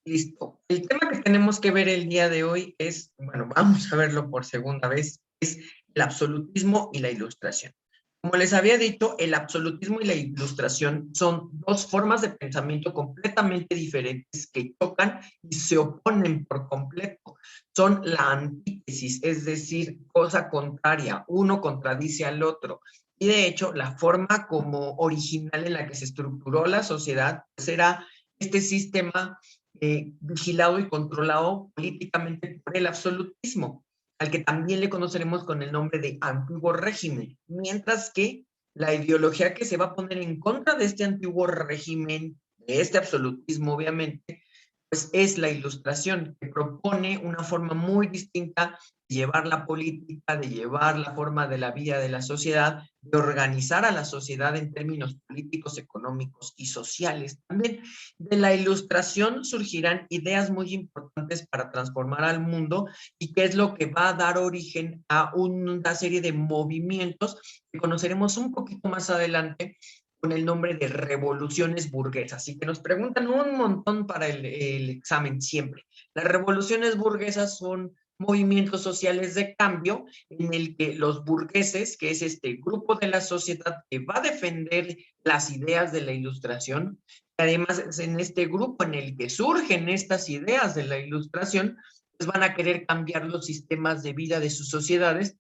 Listo. El tema que tenemos que ver el día de hoy es, bueno, vamos a verlo por segunda vez, es el absolutismo y la ilustración. Como les había dicho, el absolutismo y la ilustración son dos formas de pensamiento completamente diferentes que chocan y se oponen por completo. Son la antítesis, es decir, cosa contraria, uno contradice al otro. Y de hecho, la forma como original en la que se estructuró la sociedad, pues era este sistema vigilado y controlado políticamente por el absolutismo, al que también le conoceremos con el nombre de antiguo régimen, mientras que la ideología que se va a poner en contra de este antiguo régimen, de este absolutismo obviamente, pues es la ilustración, que propone una forma muy distinta de llevar la política, de llevar la forma de la vida de la sociedad, de organizar a la sociedad en términos políticos, económicos y sociales. También de la ilustración surgirán ideas muy importantes para transformar al mundo y que es lo que va a dar origen a una serie de movimientos que conoceremos un poquito más adelante con el nombre de revoluciones burguesas. Así que nos preguntan un montón para el examen siempre. Las revoluciones burguesas son movimientos sociales de cambio en el que los burgueses, que es este grupo de la sociedad que va a defender las ideas de la ilustración, además es en este grupo en el que surgen estas ideas de la ilustración, pues van a querer cambiar los sistemas de vida de sus sociedades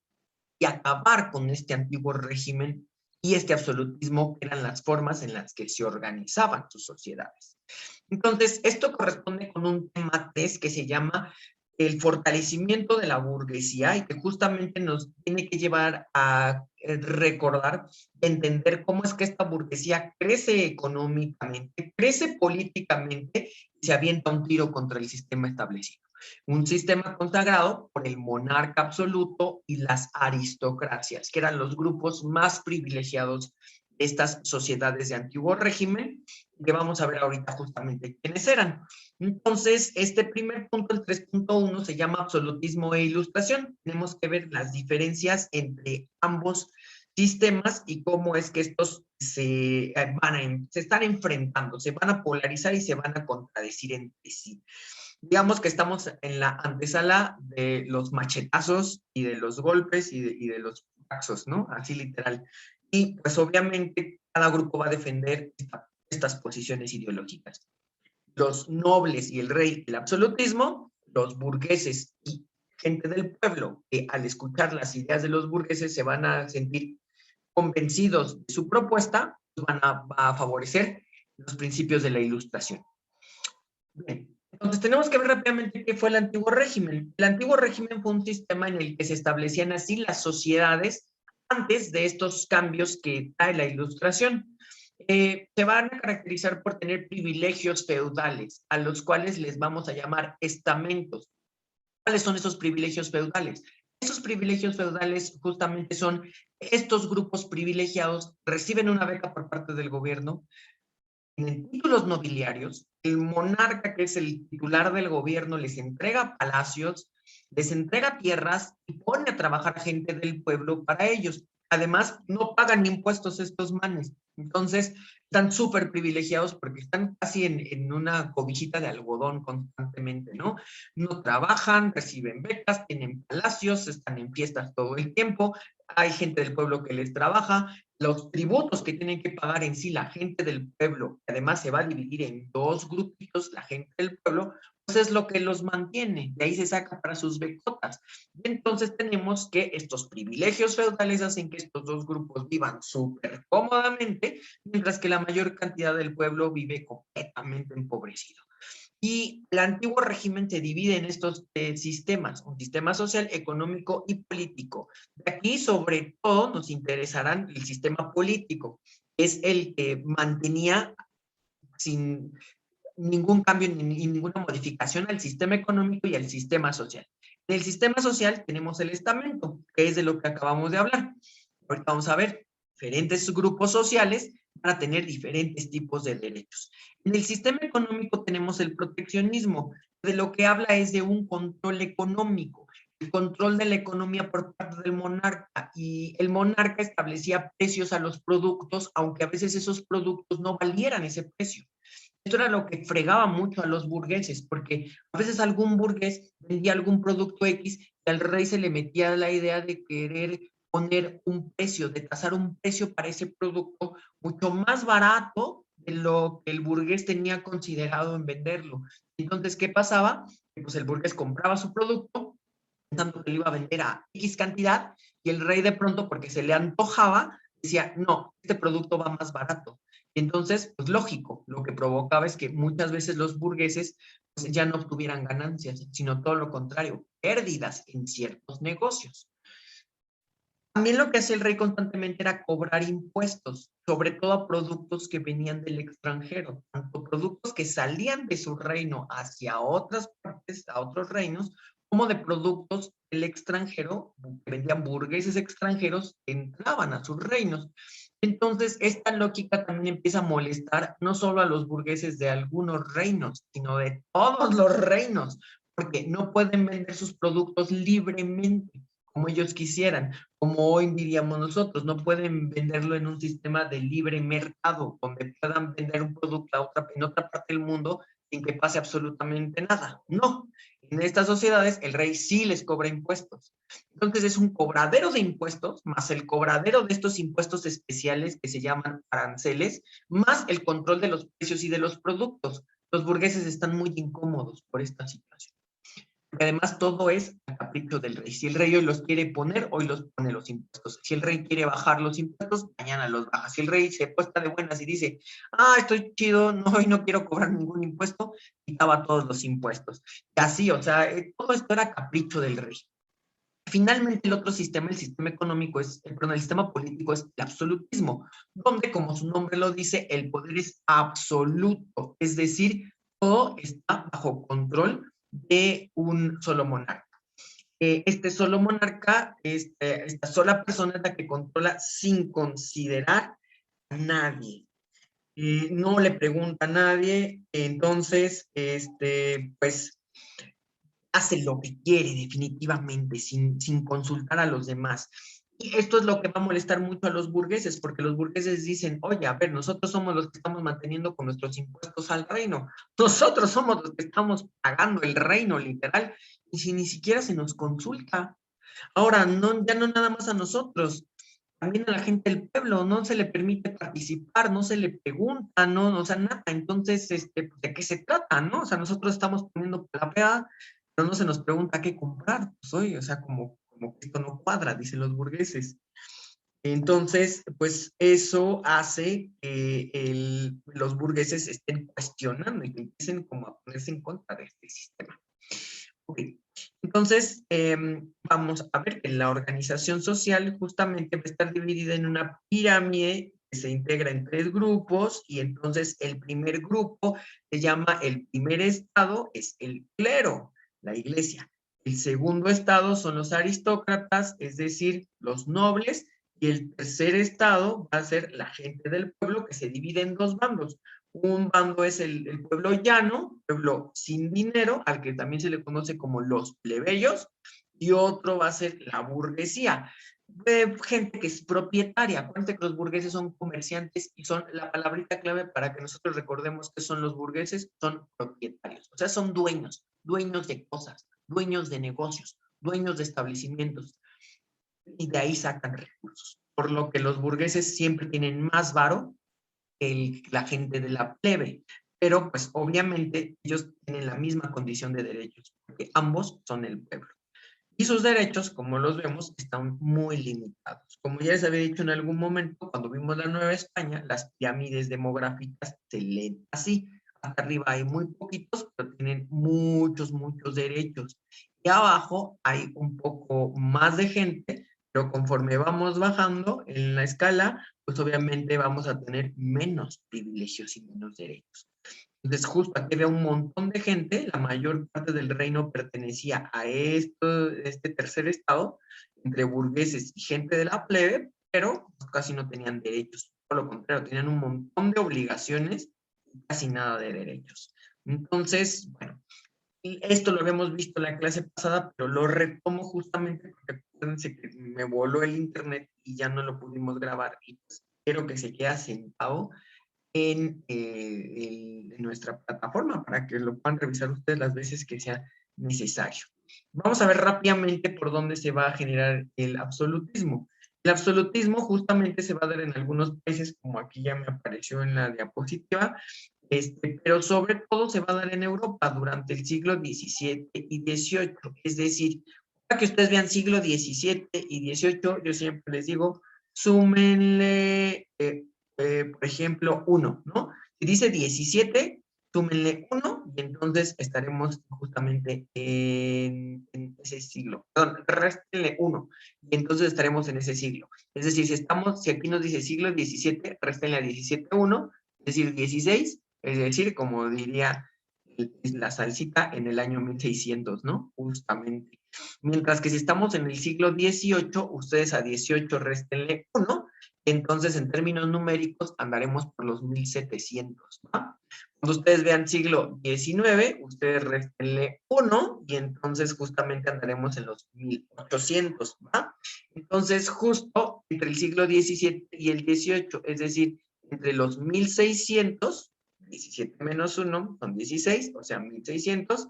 y acabar con este antiguo régimen y este absolutismo que eran las formas en las que se organizaban sus sociedades. Entonces, esto corresponde con un tema 3 que se llama el fortalecimiento de la burguesía y que justamente nos tiene que llevar a recordar, entender cómo es que esta burguesía crece económicamente, crece políticamente y se avienta un tiro contra el sistema establecido. Un sistema consagrado por el monarca absoluto y las aristocracias, que eran los grupos más privilegiados de estas sociedades de antiguo régimen, que vamos a ver ahorita justamente quiénes eran. Entonces, este primer punto, el 3.1, se llama absolutismo e ilustración. Tenemos que ver las diferencias entre ambos sistemas y cómo es que estos se están enfrentando, se van a polarizar y se van a contradecir entre sí. Digamos que estamos en la antesala de los machetazos y de los golpes y de los paxos, ¿no? Así literal. Y pues obviamente cada grupo va a defender estas posiciones ideológicas. Los nobles y el rey del absolutismo, los burgueses y gente del pueblo que al escuchar las ideas de los burgueses se van a sentir convencidos de su propuesta, pues va a favorecer los principios de la ilustración. Bien, entonces tenemos que ver rápidamente qué fue el antiguo régimen. El antiguo régimen fue un sistema en el que se establecían así las sociedades antes de estos cambios que trae la ilustración. Se van a caracterizar por tener privilegios feudales, a los cuales les vamos a llamar estamentos. ¿Cuáles son esos privilegios feudales? Esos privilegios feudales justamente son estos grupos privilegiados, reciben una beca por parte del gobierno, tienen títulos nobiliarios, el monarca, que es el titular del gobierno, les entrega palacios, les entrega tierras y pone a trabajar gente del pueblo para ellos. Además, no pagan impuestos estos manes. Entonces, están súper privilegiados porque están casi en una cobijita de algodón constantemente, ¿no? No trabajan, reciben becas, tienen palacios, están en fiestas todo el tiempo, hay gente del pueblo que les trabaja, los tributos que tienen que pagar en sí la gente del pueblo, que además se va a dividir en dos grupitos, la gente del pueblo, pues es lo que los mantiene, de ahí se saca para sus becotas. Y entonces tenemos que estos privilegios feudales hacen que estos dos grupos vivan súper cómodamente, mientras que la mayor cantidad del pueblo vive completamente empobrecido. Y el antiguo régimen se divide en estos sistemas, un sistema social, económico y político. De aquí, sobre todo, nos interesarán el sistema político, que es el que mantenía sin ningún cambio ni ninguna modificación al sistema económico y al sistema social. En el sistema social tenemos el estamento, que es de lo que acabamos de hablar. Ahorita vamos a ver, diferentes grupos sociales van a tener diferentes tipos de derechos. En el sistema económico tenemos el proteccionismo, de lo que habla es de un control económico, el control de la economía por parte del monarca, y el monarca establecía precios a los productos, aunque a veces esos productos no valieran ese precio. Esto era lo que fregaba mucho a los burgueses, porque a veces algún burgués vendía algún producto X y al rey se le metía la idea de querer poner un precio, de tasar un precio para ese producto mucho más barato de lo que el burgués tenía considerado en venderlo. Entonces, ¿qué pasaba? Pues el burgués compraba su producto pensando que lo iba a vender a X cantidad y el rey de pronto, porque se le antojaba, decía, no, este producto va más barato. Y entonces, pues lógico, lo que provocaba es que muchas veces los burgueses pues, ya no obtuvieran ganancias, sino todo lo contrario, pérdidas en ciertos negocios. También lo que hacía el rey constantemente era cobrar impuestos, sobre todo a productos que venían del extranjero, tanto productos que salían de su reino hacia otras partes, a otros reinos, como de productos del extranjero, que vendían burgueses extranjeros que entraban a sus reinos. Entonces, esta lógica también empieza a molestar no solo a los burgueses de algunos reinos, sino de todos los reinos, porque no pueden vender sus productos libremente como ellos quisieran, como hoy diríamos nosotros, no pueden venderlo en un sistema de libre mercado, donde puedan vender un producto a en otra parte del mundo sin que pase absolutamente nada. No, en estas sociedades el rey sí les cobra impuestos. Entonces es un cobradero de impuestos, más el cobradero de estos impuestos especiales que se llaman aranceles, más el control de los precios y de los productos. Los burgueses están muy incómodos por esta situación. Porque además todo es a capricho del rey. Si el rey hoy los quiere poner, hoy los pone los impuestos. Si el rey quiere bajar los impuestos, mañana los baja. Si el rey se puesta de buenas y dice, estoy chido, no, hoy no quiero cobrar ningún impuesto, quitaba todos los impuestos. Y así, o sea, todo esto era capricho del rey. Finalmente, el otro sistema, el sistema económico, perdón, el sistema político es el absolutismo, donde, como su nombre lo dice, el poder es absoluto, es decir, todo está bajo control de un solo monarca. Este solo monarca, esta sola persona es la que controla sin considerar a nadie. No le pregunta a nadie, entonces, pues hace lo que quiere definitivamente, sin consultar a los demás. Y esto es lo que va a molestar mucho a los burgueses, porque los burgueses dicen, oye, a ver, nosotros somos los que estamos manteniendo con nuestros impuestos al reino, nosotros somos los que estamos pagando el reino, literal, y si ni siquiera se nos consulta. Ahora, no, ya no nada más a nosotros, también a la gente del pueblo, no se le permite participar, no se le pregunta, no, o sea, nada. Entonces, pues, ¿de qué se trata, no? O sea, nosotros estamos poniendo plata, pero no se nos pregunta qué comprar, pues oye, o sea, como que esto no cuadra, dicen los burgueses. Entonces, pues eso hace que los burgueses estén cuestionando y que empiecen como a ponerse en contra de este sistema. Ok, entonces vamos a ver que la organización social justamente va a estar dividida en una pirámide que se integra en tres grupos y entonces el primer grupo se llama el primer estado, es el clero, la iglesia. El segundo estado son los aristócratas, es decir, los nobles, y el tercer estado va a ser la gente del pueblo que se divide en dos bandos. Un bando es el pueblo llano, pueblo sin dinero, al que también se le conoce como los plebeyos, y otro va a ser la burguesía, gente que es propietaria. Acuérdense que los burgueses son comerciantes y son la palabrita clave para que nosotros recordemos que son los burgueses, son propietarios, o sea, son dueños, dueños de cosas, dueños de negocios, dueños de establecimientos, y de ahí sacan recursos. Por lo que los burgueses siempre tienen más varo la gente de la plebe, pero pues obviamente ellos tienen la misma condición de derechos, porque ambos son el pueblo. Y sus derechos, como los vemos, están muy limitados. Como ya les había dicho en algún momento, cuando vimos la Nueva España, las pirámides demográficas se leen así. Hasta arriba hay muy poquitos, pero tienen muchos, muchos derechos. Y abajo hay un poco más de gente, pero conforme vamos bajando en la escala, pues obviamente vamos a tener menos privilegios y menos derechos. Entonces, justo aquí había un montón de gente, la mayor parte del reino pertenecía a este tercer estado, entre burgueses y gente de la plebe, pero casi no tenían derechos. Por lo contrario, tenían un montón de obligaciones y casi nada de derechos. Entonces, bueno, esto lo habíamos visto en la clase pasada, pero lo retomo justamente porque acuérdense que me voló el internet y ya no lo pudimos grabar y pues, quiero que se quede sentado en nuestra plataforma para que lo puedan revisar ustedes las veces que sea necesario. Vamos a ver rápidamente por dónde se va a generar el absolutismo. El absolutismo justamente se va a dar en algunos países, como aquí ya me apareció en la diapositiva, pero sobre todo se va a dar en Europa durante el siglo XVII y XVIII. Es decir, para que ustedes vean siglo XVII y XVIII, yo siempre les digo, súmenle, por ejemplo, 1, ¿no? Si dice 17, súmenle 1 y entonces estaremos justamente en ese siglo. Perdón, réstenle 1 y entonces estaremos en ese siglo. Es decir, si aquí nos dice siglo XVII, réstenle a 17 1, es decir, 16, es decir, como diría la salsita en el año 1600, ¿no? Justamente. Mientras que si estamos en el siglo XVIII, ustedes a 18 réstenle 1, entonces en términos numéricos andaremos por los 1700, ¿va? Cuando ustedes vean siglo XIX, ustedes réstenle 1 y entonces justamente andaremos en los 1800, ¿va? Entonces justo entre el siglo XVII y el XVIII, es decir, entre los 1600, 17 menos 1 son 16, o sea, 1600,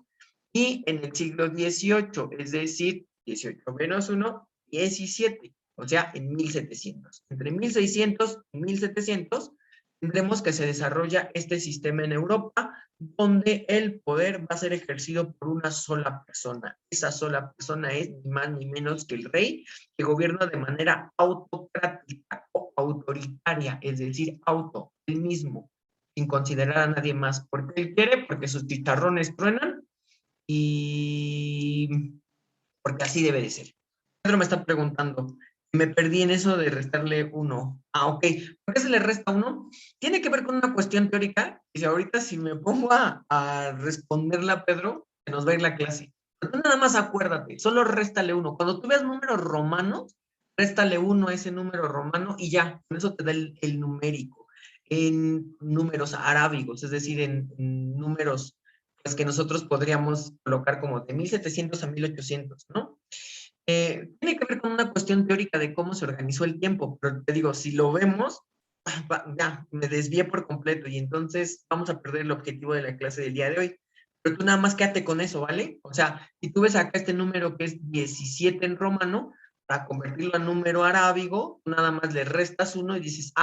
y en el siglo XVIII, es decir, 18 menos 1, 17, o sea, en 1700. Entre 1600 y 1700 tendremos que se desarrolla este sistema en Europa, donde el poder va a ser ejercido por una sola persona. Esa sola persona es ni más ni menos que el rey, que gobierna de manera autocrática o autoritaria, es decir, él mismo, sin considerar a nadie más, porque él quiere, porque sus chicharrones truenan y porque así debe de ser. Pedro me está preguntando, me perdí en eso de restarle 1. Ah, ok. ¿Por qué se le resta 1? Tiene que ver con una cuestión teórica, y si ahorita si me pongo a responderla a Pedro, se nos va a ir la clase. Pero tú nada más acuérdate, solo réstale 1. Cuando tú veas números romanos, réstale 1 a ese número romano y ya, con eso te da el numérico. En números arábigos, es decir, en números pues, que nosotros podríamos colocar como de 1700 a 1800, ¿no? Tiene que ver con una cuestión teórica de cómo se organizó el tiempo, pero te digo, si lo vemos, ya, me desvié por completo y entonces vamos a perder el objetivo de la clase del día de hoy. Pero tú nada más quédate con eso, ¿vale? O sea, si tú ves acá este número que es 17 en romano, para convertirlo a número arábigo, tú nada más le restas 1 y dices,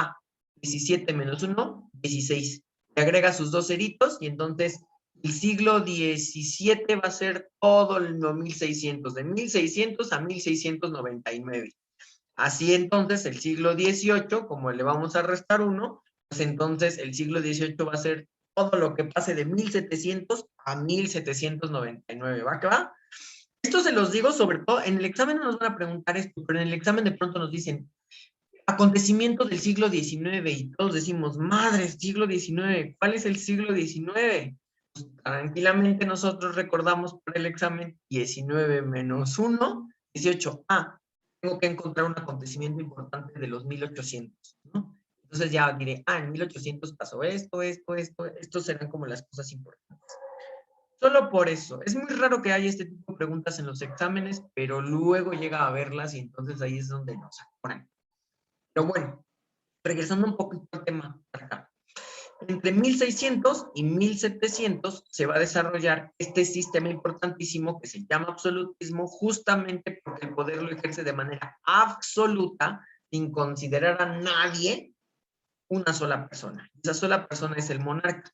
17 menos 1, 16. Le agregas sus dos ceritos y entonces el siglo XVII va a ser todo lo 1600, de 1600 a 1699. Así entonces el siglo XVIII, como le vamos a restar 1, pues entonces el siglo XVIII va a ser todo lo que pase de 1700 a 1799. ¿Va que va? Esto se los digo sobre todo, en el examen no nos van a preguntar esto, pero en el examen de pronto nos dicen, acontecimientos del siglo XIX y todos decimos, madre, siglo XIX, ¿cuál es el siglo XIX? Pues, tranquilamente nosotros recordamos por el examen 19 menos 1, 18. Tengo que encontrar un acontecimiento importante de los 1800, ¿no? Entonces ya diré, en 1800 pasó esto, estos serán como las cosas importantes. Solo por eso. Es muy raro que haya este tipo de preguntas en los exámenes, pero luego llega a verlas y entonces ahí es donde nos acuerdan. Pero bueno, regresando un poquito al tema acá. Entre 1600 y 1700 se va a desarrollar este sistema importantísimo que se llama absolutismo, justamente porque el poder lo ejerce de manera absoluta, sin considerar a nadie, una sola persona. Esa sola persona es el monarca.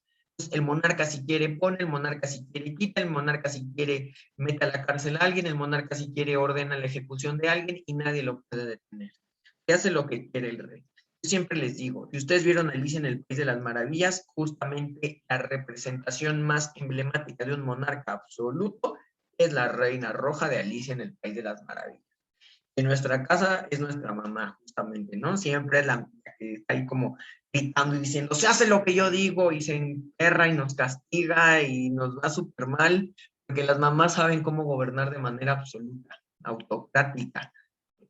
El monarca si quiere pone, el monarca si quiere quita, el monarca si quiere mete a la cárcel a alguien, el monarca si quiere ordena la ejecución de alguien y nadie lo puede detener. Y hace lo que quiere el rey. Yo siempre les digo, si ustedes vieron Alicia en el País de las Maravillas, justamente la representación más emblemática de un monarca absoluto es la reina roja de Alicia en el País de las Maravillas. En nuestra casa es nuestra mamá, justamente, ¿no? Siempre es la que está ahí como gritando y diciendo, se hace lo que yo digo, y se enterra y nos castiga y nos va súper mal, porque las mamás saben cómo gobernar de manera absoluta, autocrática,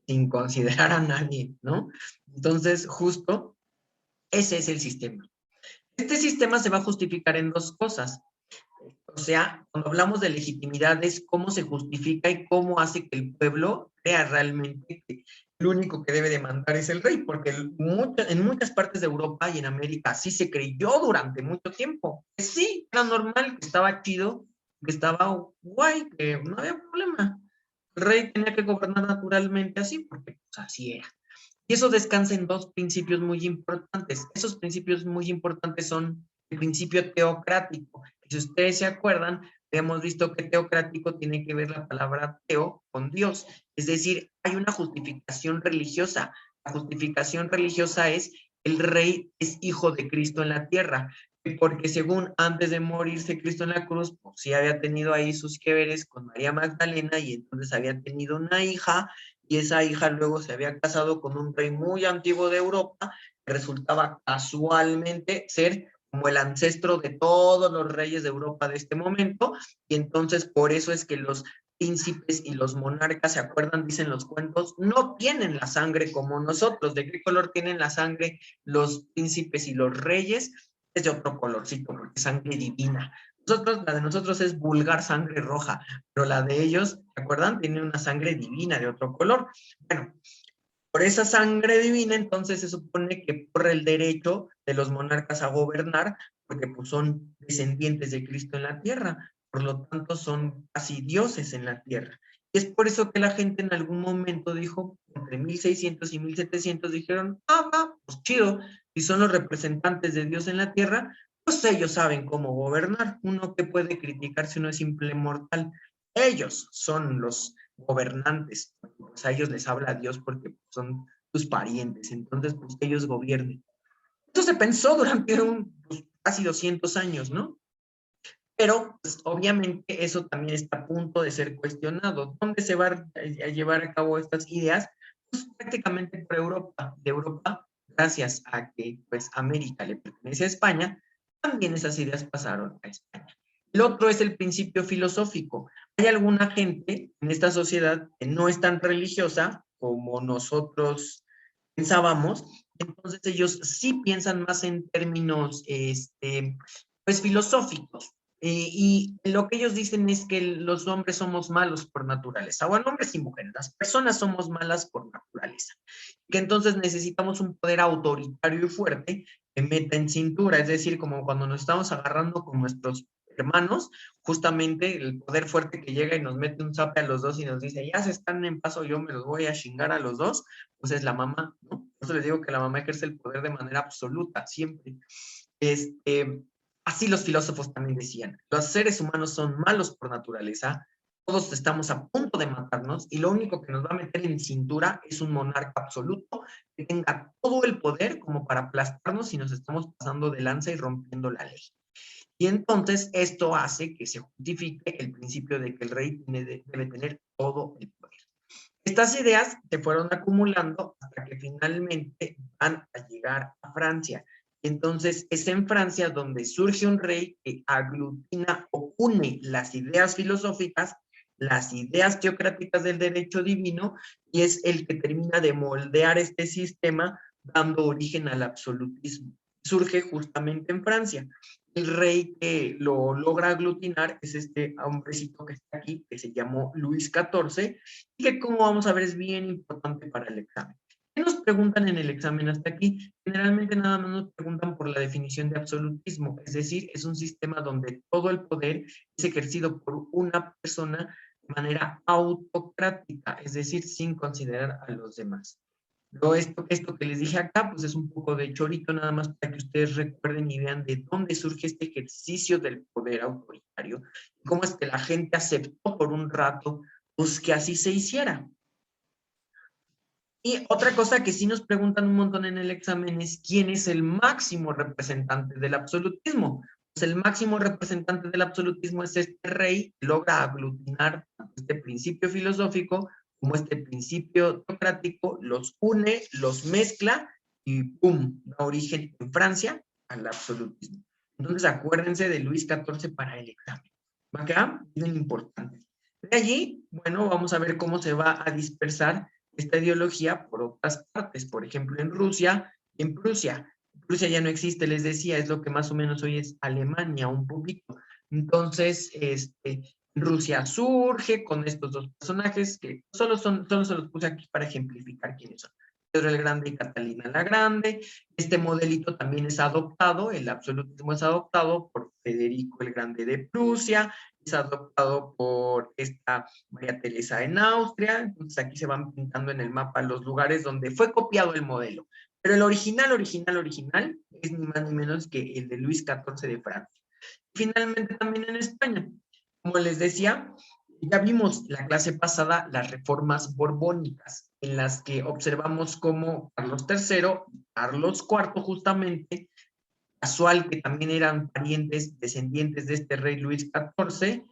sin considerar a nadie, ¿no? Entonces, justo ese es el sistema. Este sistema se va a justificar en dos cosas. O sea, cuando hablamos de legitimidad es cómo se justifica y cómo hace que el pueblo crea realmente el único que debe de mandar es el rey, porque en muchas partes de Europa y en América sí se creyó durante mucho tiempo. Que sí, era normal, que estaba chido, que estaba guay, que no había problema. El rey tenía que gobernar naturalmente así, porque pues, así era. Y eso descansa en dos principios muy importantes. Esos principios muy importantes son el principio teocrático. Si ustedes se acuerdan, hemos visto que teocrático tiene que ver la palabra teo con Dios. Es decir, hay una justificación religiosa. La justificación religiosa es el rey es hijo de Cristo en la tierra. Porque según antes de morirse Cristo en la cruz, pues sí había tenido ahí sus que veres con María Magdalena y entonces había tenido una hija y esa hija luego se había casado con un rey muy antiguo de Europa, que resultaba casualmente ser como el ancestro de todos los reyes de Europa de este momento, y entonces por eso es que los príncipes y los monarcas, ¿se acuerdan? Dicen los cuentos, no tienen la sangre como nosotros. ¿De qué color tienen la sangre los príncipes y los reyes? Es de otro colorcito, porque es sangre divina. Nosotros, la de nosotros es vulgar sangre roja, pero la de ellos, ¿se acuerdan? Tiene una sangre divina de otro color. Bueno, por esa sangre divina, entonces se supone que corre el derecho de los monarcas a gobernar, porque pues, son descendientes de Cristo en la tierra, por lo tanto son casi dioses en la tierra. Y es por eso que la gente en algún momento dijo, entre 1600 y 1700 dijeron, va, pues chido, si son los representantes de Dios en la tierra, pues ellos saben cómo gobernar. Uno que puede criticar si uno es simple mortal. Ellos son los gobernantes, pues a ellos les habla Dios porque son sus parientes, entonces pues ellos gobiernen. Eso se pensó durante pues, casi 200 años, ¿no? Pero pues, obviamente eso también está a punto de ser cuestionado. ¿Dónde se van a llevar a cabo estas ideas? Pues prácticamente por Europa. De Europa, gracias a que pues América le pertenece a España, también esas ideas pasaron a España. El otro es el principio filosófico. Hay alguna gente en esta sociedad que no es tan religiosa como nosotros pensábamos, entonces ellos sí piensan más en términos pues filosóficos. Y lo que ellos dicen es que los hombres somos malos por naturaleza, bueno, hombres y mujeres, las personas somos malas por naturaleza, que entonces necesitamos un poder autoritario y fuerte que meta en cintura, es decir, como cuando nos estamos agarrando con nuestros hermanos, justamente el poder fuerte que llega y nos mete un zape a los dos y nos dice, ya se están en paso, yo me los voy a chingar a los dos, pues es la mamá, ¿no? Por eso les digo que la mamá ejerce el poder de manera absoluta, siempre. Así los filósofos también decían, los seres humanos son malos por naturaleza, todos estamos a punto de matarnos y lo único que nos va a meter en cintura es un monarca absoluto que tenga todo el poder como para aplastarnos si nos estamos pasando de lanza y rompiendo la ley. Y entonces esto hace que se justifique el principio de que el rey debe tener todo el poder. Estas ideas se fueron acumulando hasta que finalmente van a llegar a Francia. Entonces es en Francia donde surge un rey que aglutina o une las ideas filosóficas, las ideas teocráticas del derecho divino, y es el que termina de moldear este sistema dando origen al absolutismo. Surge justamente en Francia. El rey que lo logra aglutinar es este hombrecito que está aquí, que se llamó Luis XIV, y que como vamos a ver es bien importante para el examen. ¿Qué nos preguntan en el examen hasta aquí? Generalmente nada más nos preguntan por la definición de absolutismo, es decir, es un sistema donde todo el poder es ejercido por una persona de manera autocrática, es decir, sin considerar a los demás. Pero esto que les dije acá, pues es un poco de chorito nada más para que ustedes recuerden y vean de dónde surge este ejercicio del poder autoritario y cómo es que la gente aceptó por un rato pues que así se hiciera. Y otra cosa que sí nos preguntan un montón en el examen es quién es el máximo representante del absolutismo. Pues el máximo representante del absolutismo es este rey que logra aglutinar este principio filosófico como este principio teocrático, los une, los mezcla y ¡pum! Da origen en Francia al absolutismo. Entonces acuérdense de Luis XIV para el examen. ¿Va a quedar? Bien importante. De allí, bueno, vamos a ver cómo se va a dispersar esta ideología por otras partes, por ejemplo, en Rusia y en Prusia. Prusia ya no existe, les decía, es lo que más o menos hoy es Alemania, un poquito. Entonces, en Rusia surge con estos dos personajes que solo se los puse aquí para ejemplificar quiénes son. Pedro el Grande y Catalina la Grande. Este modelito también es adoptado, el absolutismo es adoptado por Federico el Grande de Prusia, es adoptado por esta María Teresa en Austria. Entonces aquí se van pintando en el mapa los lugares donde fue copiado el modelo. Pero el original es ni más ni menos que el de Luis XIV de Francia. Finalmente también en España. Como les decía, ya vimos la clase pasada las reformas borbónicas, en las que observamos cómo Carlos III, Carlos IV justamente, casual que también eran parientes, descendientes de este rey Luis XIV,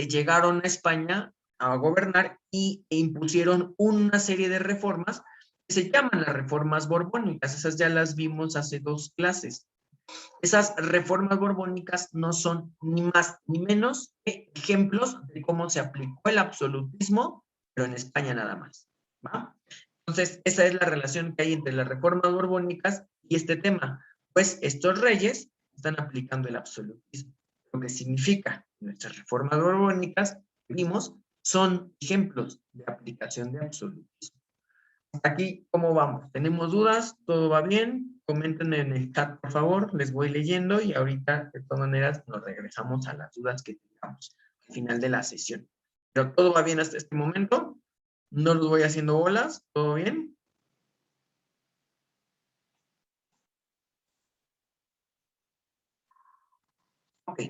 llegaron a España a gobernar e impusieron una serie de reformas que se llaman las reformas borbónicas. Esas ya las vimos hace 2 clases. Esas reformas borbónicas no son ni más ni menos que ejemplos de cómo se aplicó el absolutismo, pero en España nada más, ¿va? Entonces, esa es la relación que hay entre las reformas borbónicas y este tema. Pues estos reyes están aplicando el absolutismo. Lo que significa nuestras reformas borbónicas, vimos, son ejemplos de aplicación de absolutismo. Hasta aquí, ¿cómo vamos? ¿Tenemos dudas? ¿Todo va bien? Comenten en el chat, por favor. Les voy leyendo y ahorita, de todas maneras, nos regresamos a las dudas que tengamos al final de la sesión. Pero todo va bien hasta este momento. No los voy haciendo bolas. ¿Todo bien? Ok.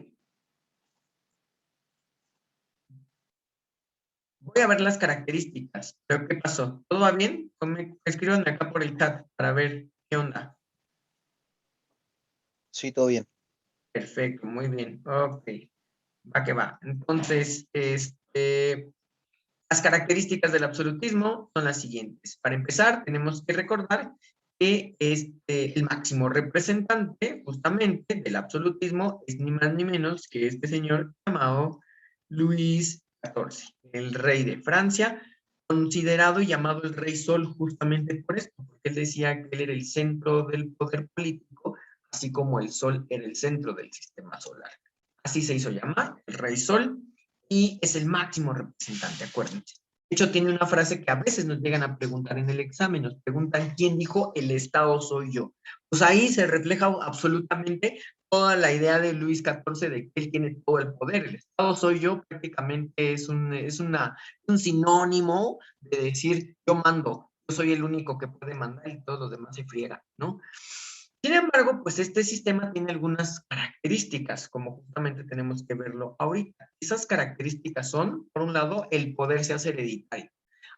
Voy a ver las características. ¿Pero qué pasó? ¿Todo va bien? Escríbanme acá por el chat para ver qué onda. Sí, todo bien. Perfecto, muy bien. Ok. Va que va. Entonces, las características del absolutismo son las siguientes. Para empezar, tenemos que recordar que el máximo representante justamente del absolutismo es ni más ni menos que este señor llamado Luis XIV, el rey de Francia, considerado y llamado el rey sol justamente por esto, porque él decía que él era el centro del poder político, así como el sol era el centro del sistema solar. Así se hizo llamar, el rey sol, y es el máximo representante, acuérdense. De hecho, tiene una frase que a veces nos llegan a preguntar en el examen, nos preguntan quién dijo el Estado soy yo. Pues ahí se refleja absolutamente toda la idea de Luis XIV de que él tiene todo el poder. El Estado soy yo prácticamente es un sinónimo de decir yo mando, yo soy el único que puede mandar y todos los demás se friegan, ¿no? Sin embargo, pues este sistema tiene algunas características, como justamente tenemos que verlo ahorita. Esas características son, por un lado, el poder se hace hereditario.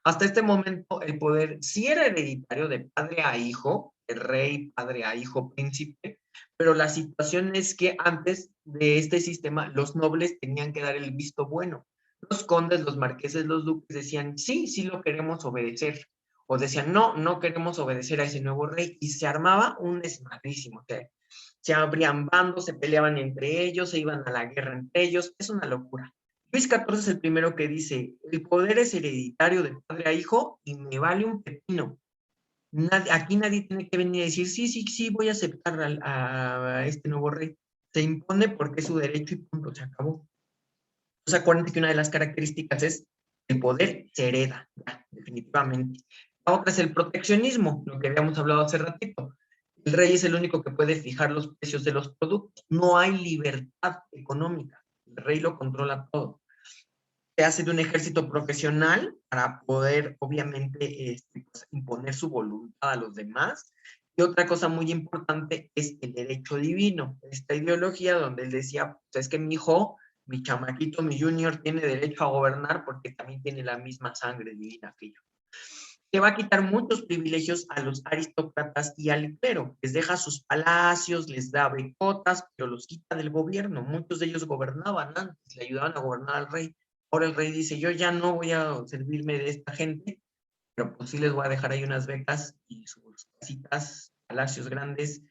Hasta este momento, el poder sí era hereditario de padre a hijo, de rey, padre a hijo, príncipe, pero la situación es que antes de este sistema, los nobles tenían que dar el visto bueno. Los condes, los marqueses, los duques decían, sí, sí lo queremos obedecer, o decían, no, no queremos obedecer a ese nuevo rey, y se armaba un desmadrísimo, o sea, se abrían bandos, se peleaban entre ellos, se iban a la guerra entre ellos, es una locura. Luis XIV es el primero que dice, el poder es hereditario de padre a hijo y me vale un pepino. Aquí nadie tiene que venir a decir, sí, sí, sí, voy a aceptar a este nuevo rey. Se impone porque es su derecho y punto, se acabó. Entonces acuérdense que una de las características es el poder se hereda, ya, definitivamente. La otra es el proteccionismo, lo que habíamos hablado hace ratito. El rey es el único que puede fijar los precios de los productos. No hay libertad económica. El rey lo controla todo. Se hace de un ejército profesional para poder, obviamente, pues, imponer su voluntad a los demás. Y otra cosa muy importante es el derecho divino. Esta ideología donde él decía, pues es que mi hijo, mi chamaquito, mi junior, tiene derecho a gobernar porque también tiene la misma sangre divina que yo. Que va a quitar muchos privilegios a los aristócratas y al clero. Les deja sus palacios, les da becotas, pero los quita del gobierno. Muchos de ellos gobernaban antes, le ayudaban a gobernar al rey. Ahora el rey dice, yo ya no voy a servirme de esta gente, pero pues sí les voy a dejar ahí unas becas y sus casitas, palacios grandes,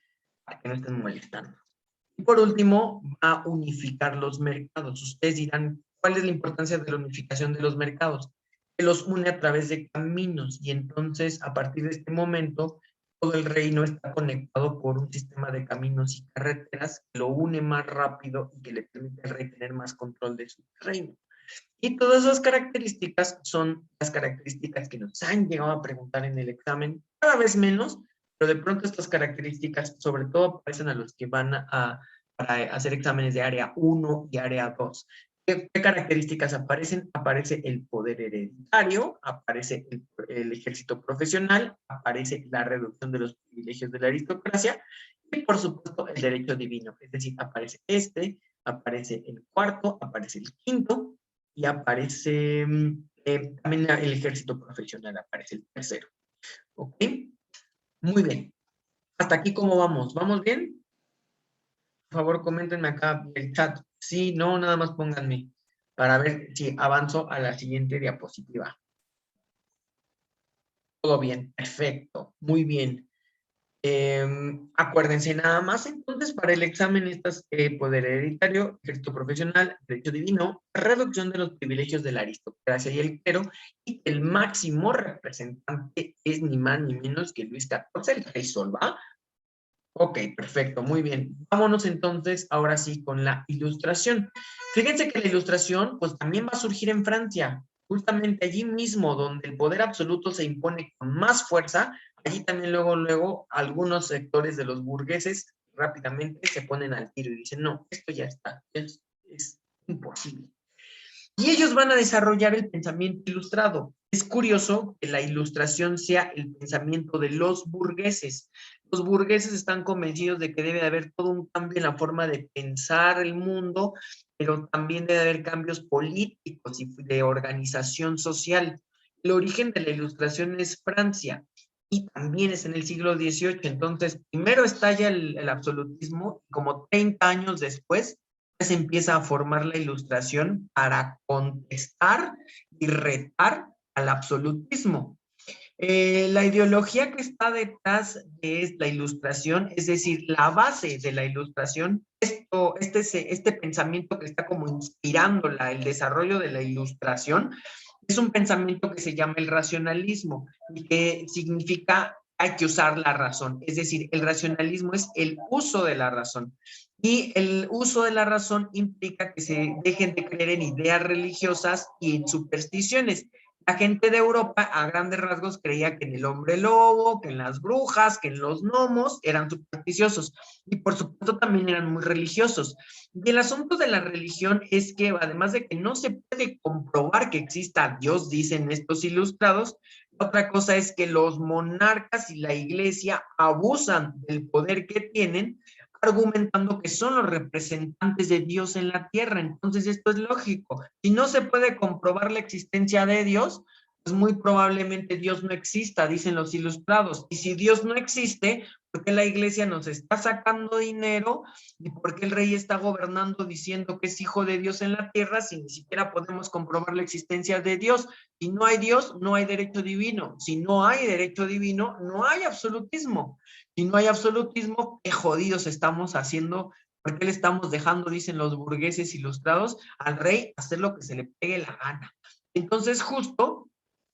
para que no estén molestando. Y por último, va a unificar los mercados. Ustedes dirán, ¿cuál es la importancia de la unificación de los mercados? Que los une a través de caminos y entonces a partir de este momento todo el reino está conectado por un sistema de caminos y carreteras que lo une más rápido y que le permite al rey tener más control de su reino. Y todas esas características son las características que nos han llegado a preguntar en el examen, cada vez menos, pero de pronto estas características sobre todo aparecen a los que van para hacer exámenes de área 1 y área 2. ¿Qué características aparecen? Aparece el poder hereditario, aparece el ejército profesional, aparece la reducción de los privilegios de la aristocracia y, por supuesto, el derecho divino. Es decir, aparece el cuarto, aparece el quinto y aparece también el ejército profesional, aparece el tercero. ¿Ok? Muy bien. Hasta aquí, ¿cómo vamos? ¿Vamos bien? Por favor, coméntenme acá el chat. Sí, no, nada más pónganme para ver si avanzo a la siguiente diapositiva. Todo bien, perfecto, muy bien. Acuérdense nada más entonces para el examen estas poder hereditario, ejército profesional, derecho divino, reducción de los privilegios de la aristocracia y el clero, y el máximo representante es ni más ni menos que Luis XIV, el rey Sol, ¿va? Ok, perfecto, muy bien. Vámonos entonces ahora sí con la ilustración. Fíjense que la ilustración pues también va a surgir en Francia, justamente allí mismo donde el poder absoluto se impone con más fuerza, allí también luego algunos sectores de los burgueses rápidamente se ponen al tiro y dicen, no, esto ya está, es imposible. Y ellos van a desarrollar el pensamiento ilustrado. Es curioso que la ilustración sea el pensamiento de los burgueses. Los burgueses están convencidos de que debe haber todo un cambio en la forma de pensar el mundo, pero también debe haber cambios políticos y de organización social. El origen de la ilustración es Francia y también es en el siglo XVIII. Entonces, primero estalla el absolutismo, y como 30 años después se empieza a formar la ilustración para contestar y retar al absolutismo. La ideología que está detrás de la ilustración, es decir, la base de la ilustración, este pensamiento que está como inspirando el desarrollo de la ilustración, es un pensamiento que se llama el racionalismo y que significa hay que usar la razón. Es decir, el racionalismo es el uso de la razón. Y el uso de la razón implica que se dejen de creer en ideas religiosas y en supersticiones. La gente de Europa, a grandes rasgos, creía que en el hombre lobo, que en las brujas, que en los gnomos eran supersticiosos. Y por supuesto también eran muy religiosos. Y el asunto de la religión es que, además de que no se puede comprobar que exista Dios, dicen estos ilustrados, otra cosa es que los monarcas y la iglesia abusan del poder que tienen, argumentando que son los representantes de Dios en la tierra. Entonces, esto es lógico. Si no se puede comprobar la existencia de Dios, pues muy probablemente Dios no exista, dicen los ilustrados. Y si Dios no existe, ¿por qué la iglesia nos está sacando dinero? ¿Y por qué el rey está gobernando diciendo que es hijo de Dios en la tierra si ni siquiera podemos comprobar la existencia de Dios? Si no hay Dios, no hay derecho divino. Si no hay derecho divino, no hay absolutismo. Si no hay absolutismo, qué jodidos estamos haciendo, ¿por qué le estamos dejando, dicen los burgueses ilustrados, al rey hacer lo que se le pegue la gana? Entonces, justo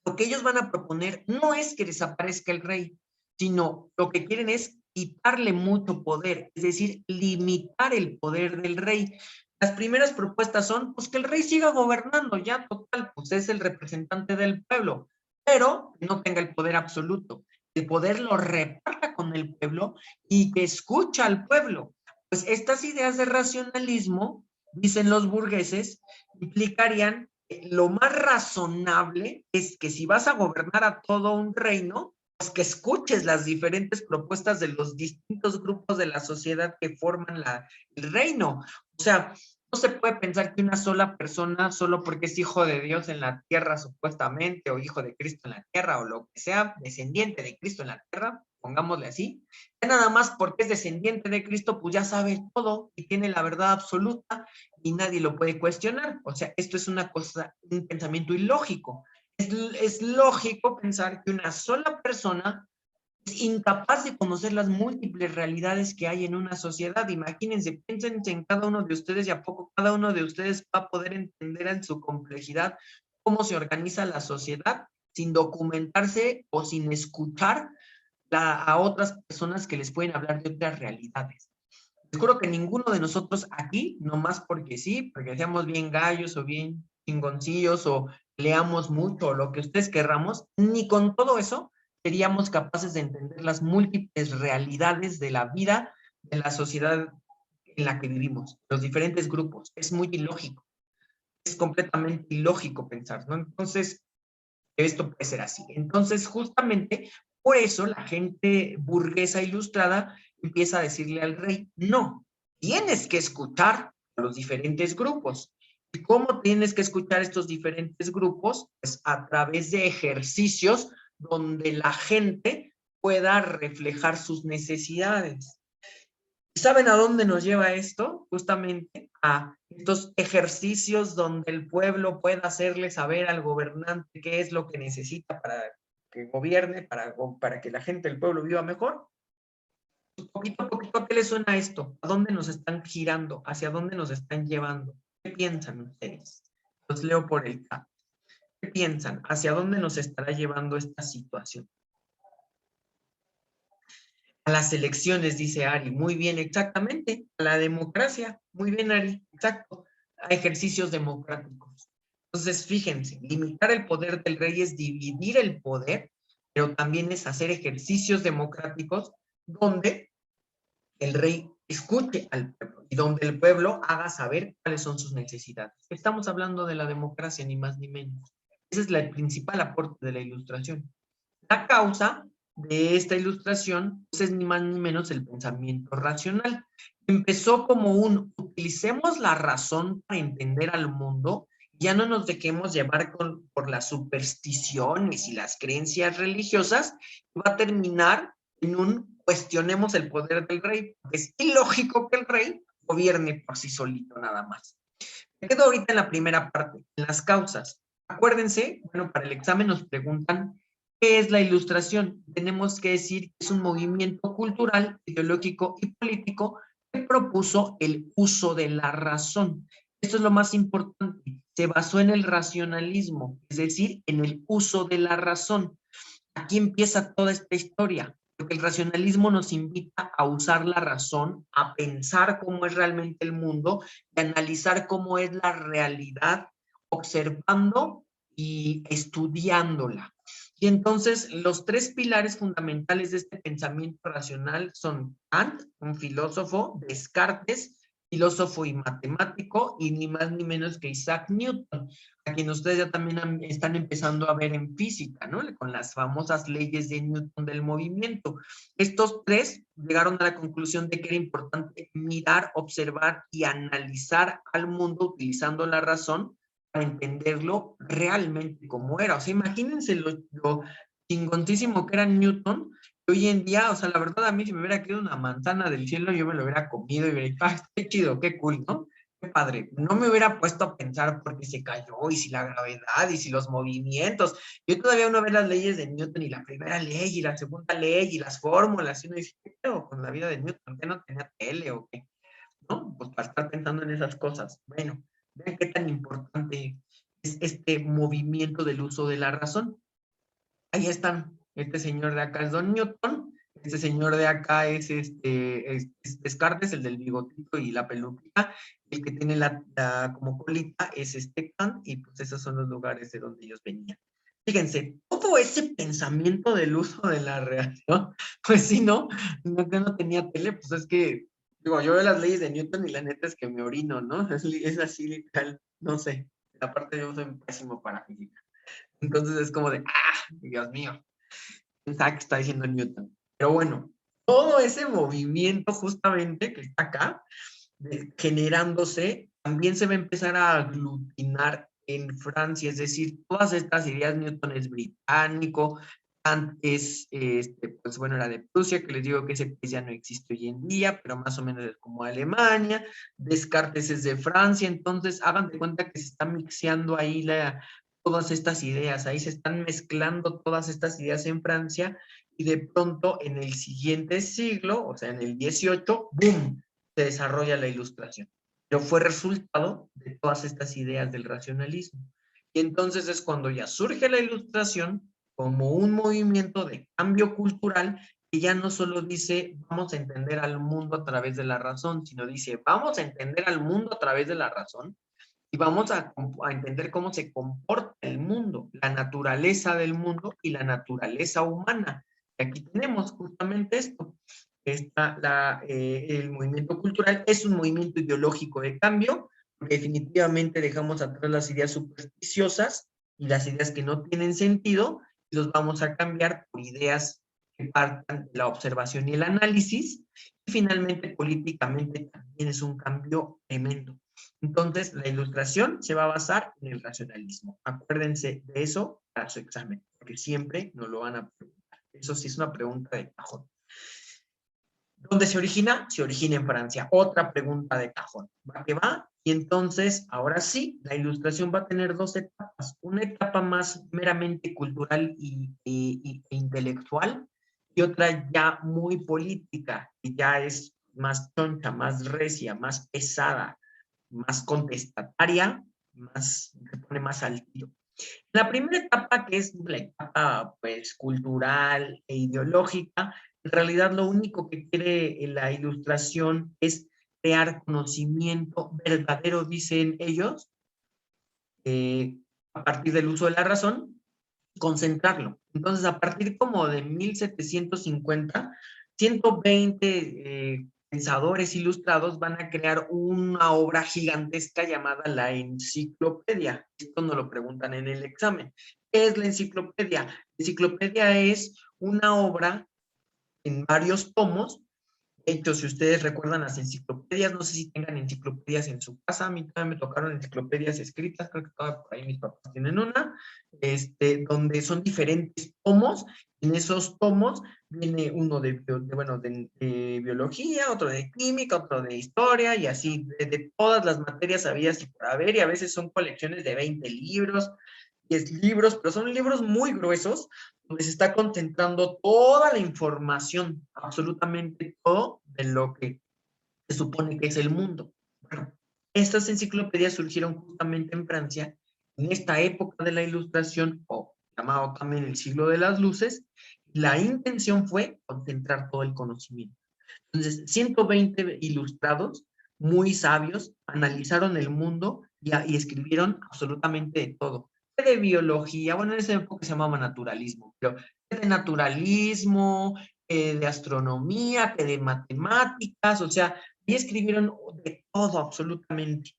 lo que ellos van a proponer no es que desaparezca el rey, sino lo que quieren es quitarle mucho poder, es decir, limitar el poder del rey. Las primeras propuestas son, pues que el rey siga gobernando, ya total, pues es el representante del pueblo, pero no tenga el poder absoluto. El poder lo reparta con el pueblo y que escucha al pueblo. Pues estas ideas de racionalismo, dicen los burgueses, implicarían lo más razonable es que si vas a gobernar a todo un reino, pues que escuches las diferentes propuestas de los distintos grupos de la sociedad que forman el reino. O sea, no se puede pensar que una sola persona, solo porque es hijo de Dios en la tierra supuestamente, o hijo de Cristo en la tierra, o lo que sea, descendiente de Cristo en la tierra, pongámosle así, ya nada más porque es descendiente de Cristo, pues ya sabe todo y tiene la verdad absoluta y nadie lo puede cuestionar. O sea, esto es una cosa, un pensamiento ilógico. Es lógico pensar que una sola persona es incapaz de conocer las múltiples realidades que hay en una sociedad. Imagínense, piénsense en cada uno de ustedes y a poco cada uno de ustedes va a poder entender en su complejidad cómo se organiza la sociedad sin documentarse o sin escuchar a otras personas que les pueden hablar de otras realidades. Les juro que ninguno de nosotros aquí, nomás porque sí, porque seamos bien gallos o bien chingoncillos o leamos mucho o lo que ustedes querramos, ni con todo eso seríamos capaces de entender las múltiples realidades de la vida, de la sociedad en la que vivimos, los diferentes grupos. Es muy ilógico, es completamente ilógico pensar, ¿no? Entonces, esto puede ser así. Entonces, justamente por eso la gente burguesa ilustrada empieza a decirle al rey, no, tienes que escuchar a los diferentes grupos. ¿Y cómo tienes que escuchar estos diferentes grupos? Pues a través de ejercicios donde la gente pueda reflejar sus necesidades. ¿Saben a dónde nos lleva esto? Justamente a estos ejercicios donde el pueblo pueda hacerle saber al gobernante qué es lo que necesita para que gobierne, para que la gente del pueblo viva mejor. Poquito a poquito, ¿a qué le suena esto? ¿A dónde nos están girando? ¿Hacia dónde nos están llevando? ¿Qué piensan ustedes? Los leo por el chat. ¿Qué piensan? ¿Hacia dónde nos estará llevando esta situación? A las elecciones, dice Ari. Muy bien, exactamente. A la democracia. Muy bien, Ari. Exacto. A ejercicios democráticos. Entonces, fíjense, limitar el poder del rey es dividir el poder, pero también es hacer ejercicios democráticos donde el rey escuche al pueblo y donde el pueblo haga saber cuáles son sus necesidades. Estamos hablando de la democracia, ni más ni menos. Ese es el principal aporte de la ilustración. La causa de esta ilustración pues, es ni más ni menos el pensamiento racional. Empezó como utilicemos la razón para entender al mundo, ya no nos dejemos llevar por las supersticiones y las creencias religiosas, y va a terminar en cuestionemos el poder del rey. Es ilógico que el rey gobierne por sí solito nada más. Me quedo ahorita en la primera parte, en las causas. Acuérdense, bueno, para el examen nos preguntan ¿qué es la ilustración? Tenemos que decir que es un movimiento cultural, ideológico y político que propuso el uso de la razón. Esto es lo más importante. Se basó en el racionalismo, es decir, en el uso de la razón. Aquí empieza toda esta historia, porque el racionalismo nos invita a usar la razón, a pensar cómo es realmente el mundo y analizar cómo es la realidad, observando y estudiándola. Y entonces los tres pilares fundamentales de este pensamiento racional son Kant, un filósofo, Descartes, filósofo y matemático, y ni más ni menos que Isaac Newton, a quien ustedes ya también están empezando a ver en física, ¿no? Con las famosas leyes de Newton del movimiento. Estos tres llegaron a la conclusión de que era importante mirar, observar y analizar al mundo utilizando la razón para entenderlo realmente como era. O sea, imagínense lo chingoncísimo que era Newton, que hoy en día, o sea, la verdad a mí si me hubiera caído una manzana del cielo, yo me lo hubiera comido y hubiera dicho, ah, qué chido, qué cool, ¿no? Qué padre. No me hubiera puesto a pensar por qué se cayó y si la gravedad y si los movimientos. Yo todavía uno ve las leyes de Newton y la primera ley y la segunda ley y las fórmulas y uno dice, ¿qué pedo con la vida de Newton? ¿Qué no tenía tele o qué? ¿No? Pues para estar pensando en esas cosas. Bueno, vean qué tan importante es este movimiento del uso de la razón. Ahí están. Este señor de acá es Don Newton. Este señor de acá es Descartes, el del bigotito y la peluquita. El que tiene como colita es Kant, y pues esos son los lugares de donde ellos venían. Fíjense, todo ese pensamiento del uso de la reacción, pues sí, ¿no? No que no tenía tele, pues es que, digo, yo veo las leyes de Newton y la neta es que me orino, ¿no? Es así literal, no sé. Aparte yo soy pésimo para física. Entonces es como de, Dios mío, pensaba que está diciendo Newton. Pero bueno, todo ese movimiento justamente que está acá, generándose, también se va a empezar a aglutinar en Francia, es decir, todas estas ideas, Newton es británico, Kant es, pues bueno, era de Prusia, que les digo que ese país ya no existe hoy en día, pero más o menos es como Alemania, Descartes es de Francia, entonces hagan de cuenta que se está mixeando ahí todas estas ideas, ahí se están mezclando todas estas ideas en Francia y de pronto en el siguiente siglo, o sea, en el 18, ¡boom!, se desarrolla la ilustración. Pero fue resultado de todas estas ideas del racionalismo. Y entonces es cuando ya surge la ilustración como un movimiento de cambio cultural que ya no solo dice vamos a entender al mundo a través de la razón, sino dice vamos a entender al mundo a través de la razón y vamos a entender cómo se comporta el mundo, la naturaleza del mundo y la naturaleza humana. Y aquí tenemos justamente esto. El movimiento cultural es un movimiento ideológico de cambio, porque definitivamente dejamos atrás las ideas supersticiosas y las ideas que no tienen sentido, y los vamos a cambiar por ideas que partan de la observación y el análisis, y finalmente políticamente también es un cambio tremendo. Entonces, la ilustración se va a basar en el racionalismo. Acuérdense de eso para su examen, porque siempre nos lo van a preguntar. Eso sí es una pregunta de cajón. ¿Dónde se origina? Se origina en Francia. Otra pregunta de cajón. ¿Va que va? Y entonces, ahora sí, la ilustración va a tener dos etapas. Una etapa más meramente cultural e intelectual, y otra ya muy política, que ya es más choncha, más recia, más pesada, más contestataria, se pone más al tiro. La primera etapa, que es la etapa pues, cultural e ideológica, en realidad lo único que quiere la ilustración es crear conocimiento verdadero, dicen ellos, a partir del uso de la razón, concentrarlo. Entonces, a partir como de 1750, 120 pensadores ilustrados van a crear una obra gigantesca llamada la enciclopedia. Esto nos lo preguntan en el examen. ¿Qué es la enciclopedia? La enciclopedia es una obra en varios tomos. De hecho, si ustedes recuerdan las enciclopedias, no sé si tengan enciclopedias en su casa, a mí también me tocaron enciclopedias escritas, creo que todavía por ahí mis papás tienen una, donde son diferentes tomos. En esos tomos viene uno de biología, otro de química, otro de historia, y así, de todas las materias habidas y por haber, y a veces son colecciones de 20 libros, 10 libros, pero son libros muy gruesos, donde se está concentrando toda la información, absolutamente todo de lo que se supone que es el mundo. Bueno, estas enciclopedias surgieron justamente en Francia, en esta época de la Ilustración, o llamado también el siglo de las luces. La intención fue concentrar todo el conocimiento. Entonces, 120 ilustrados, muy sabios, analizaron el mundo y escribieron absolutamente de todo. De biología, bueno, en esa época se llamaba naturalismo, pero de naturalismo, de astronomía, que de matemáticas, o sea, y escribieron de todo absolutamente.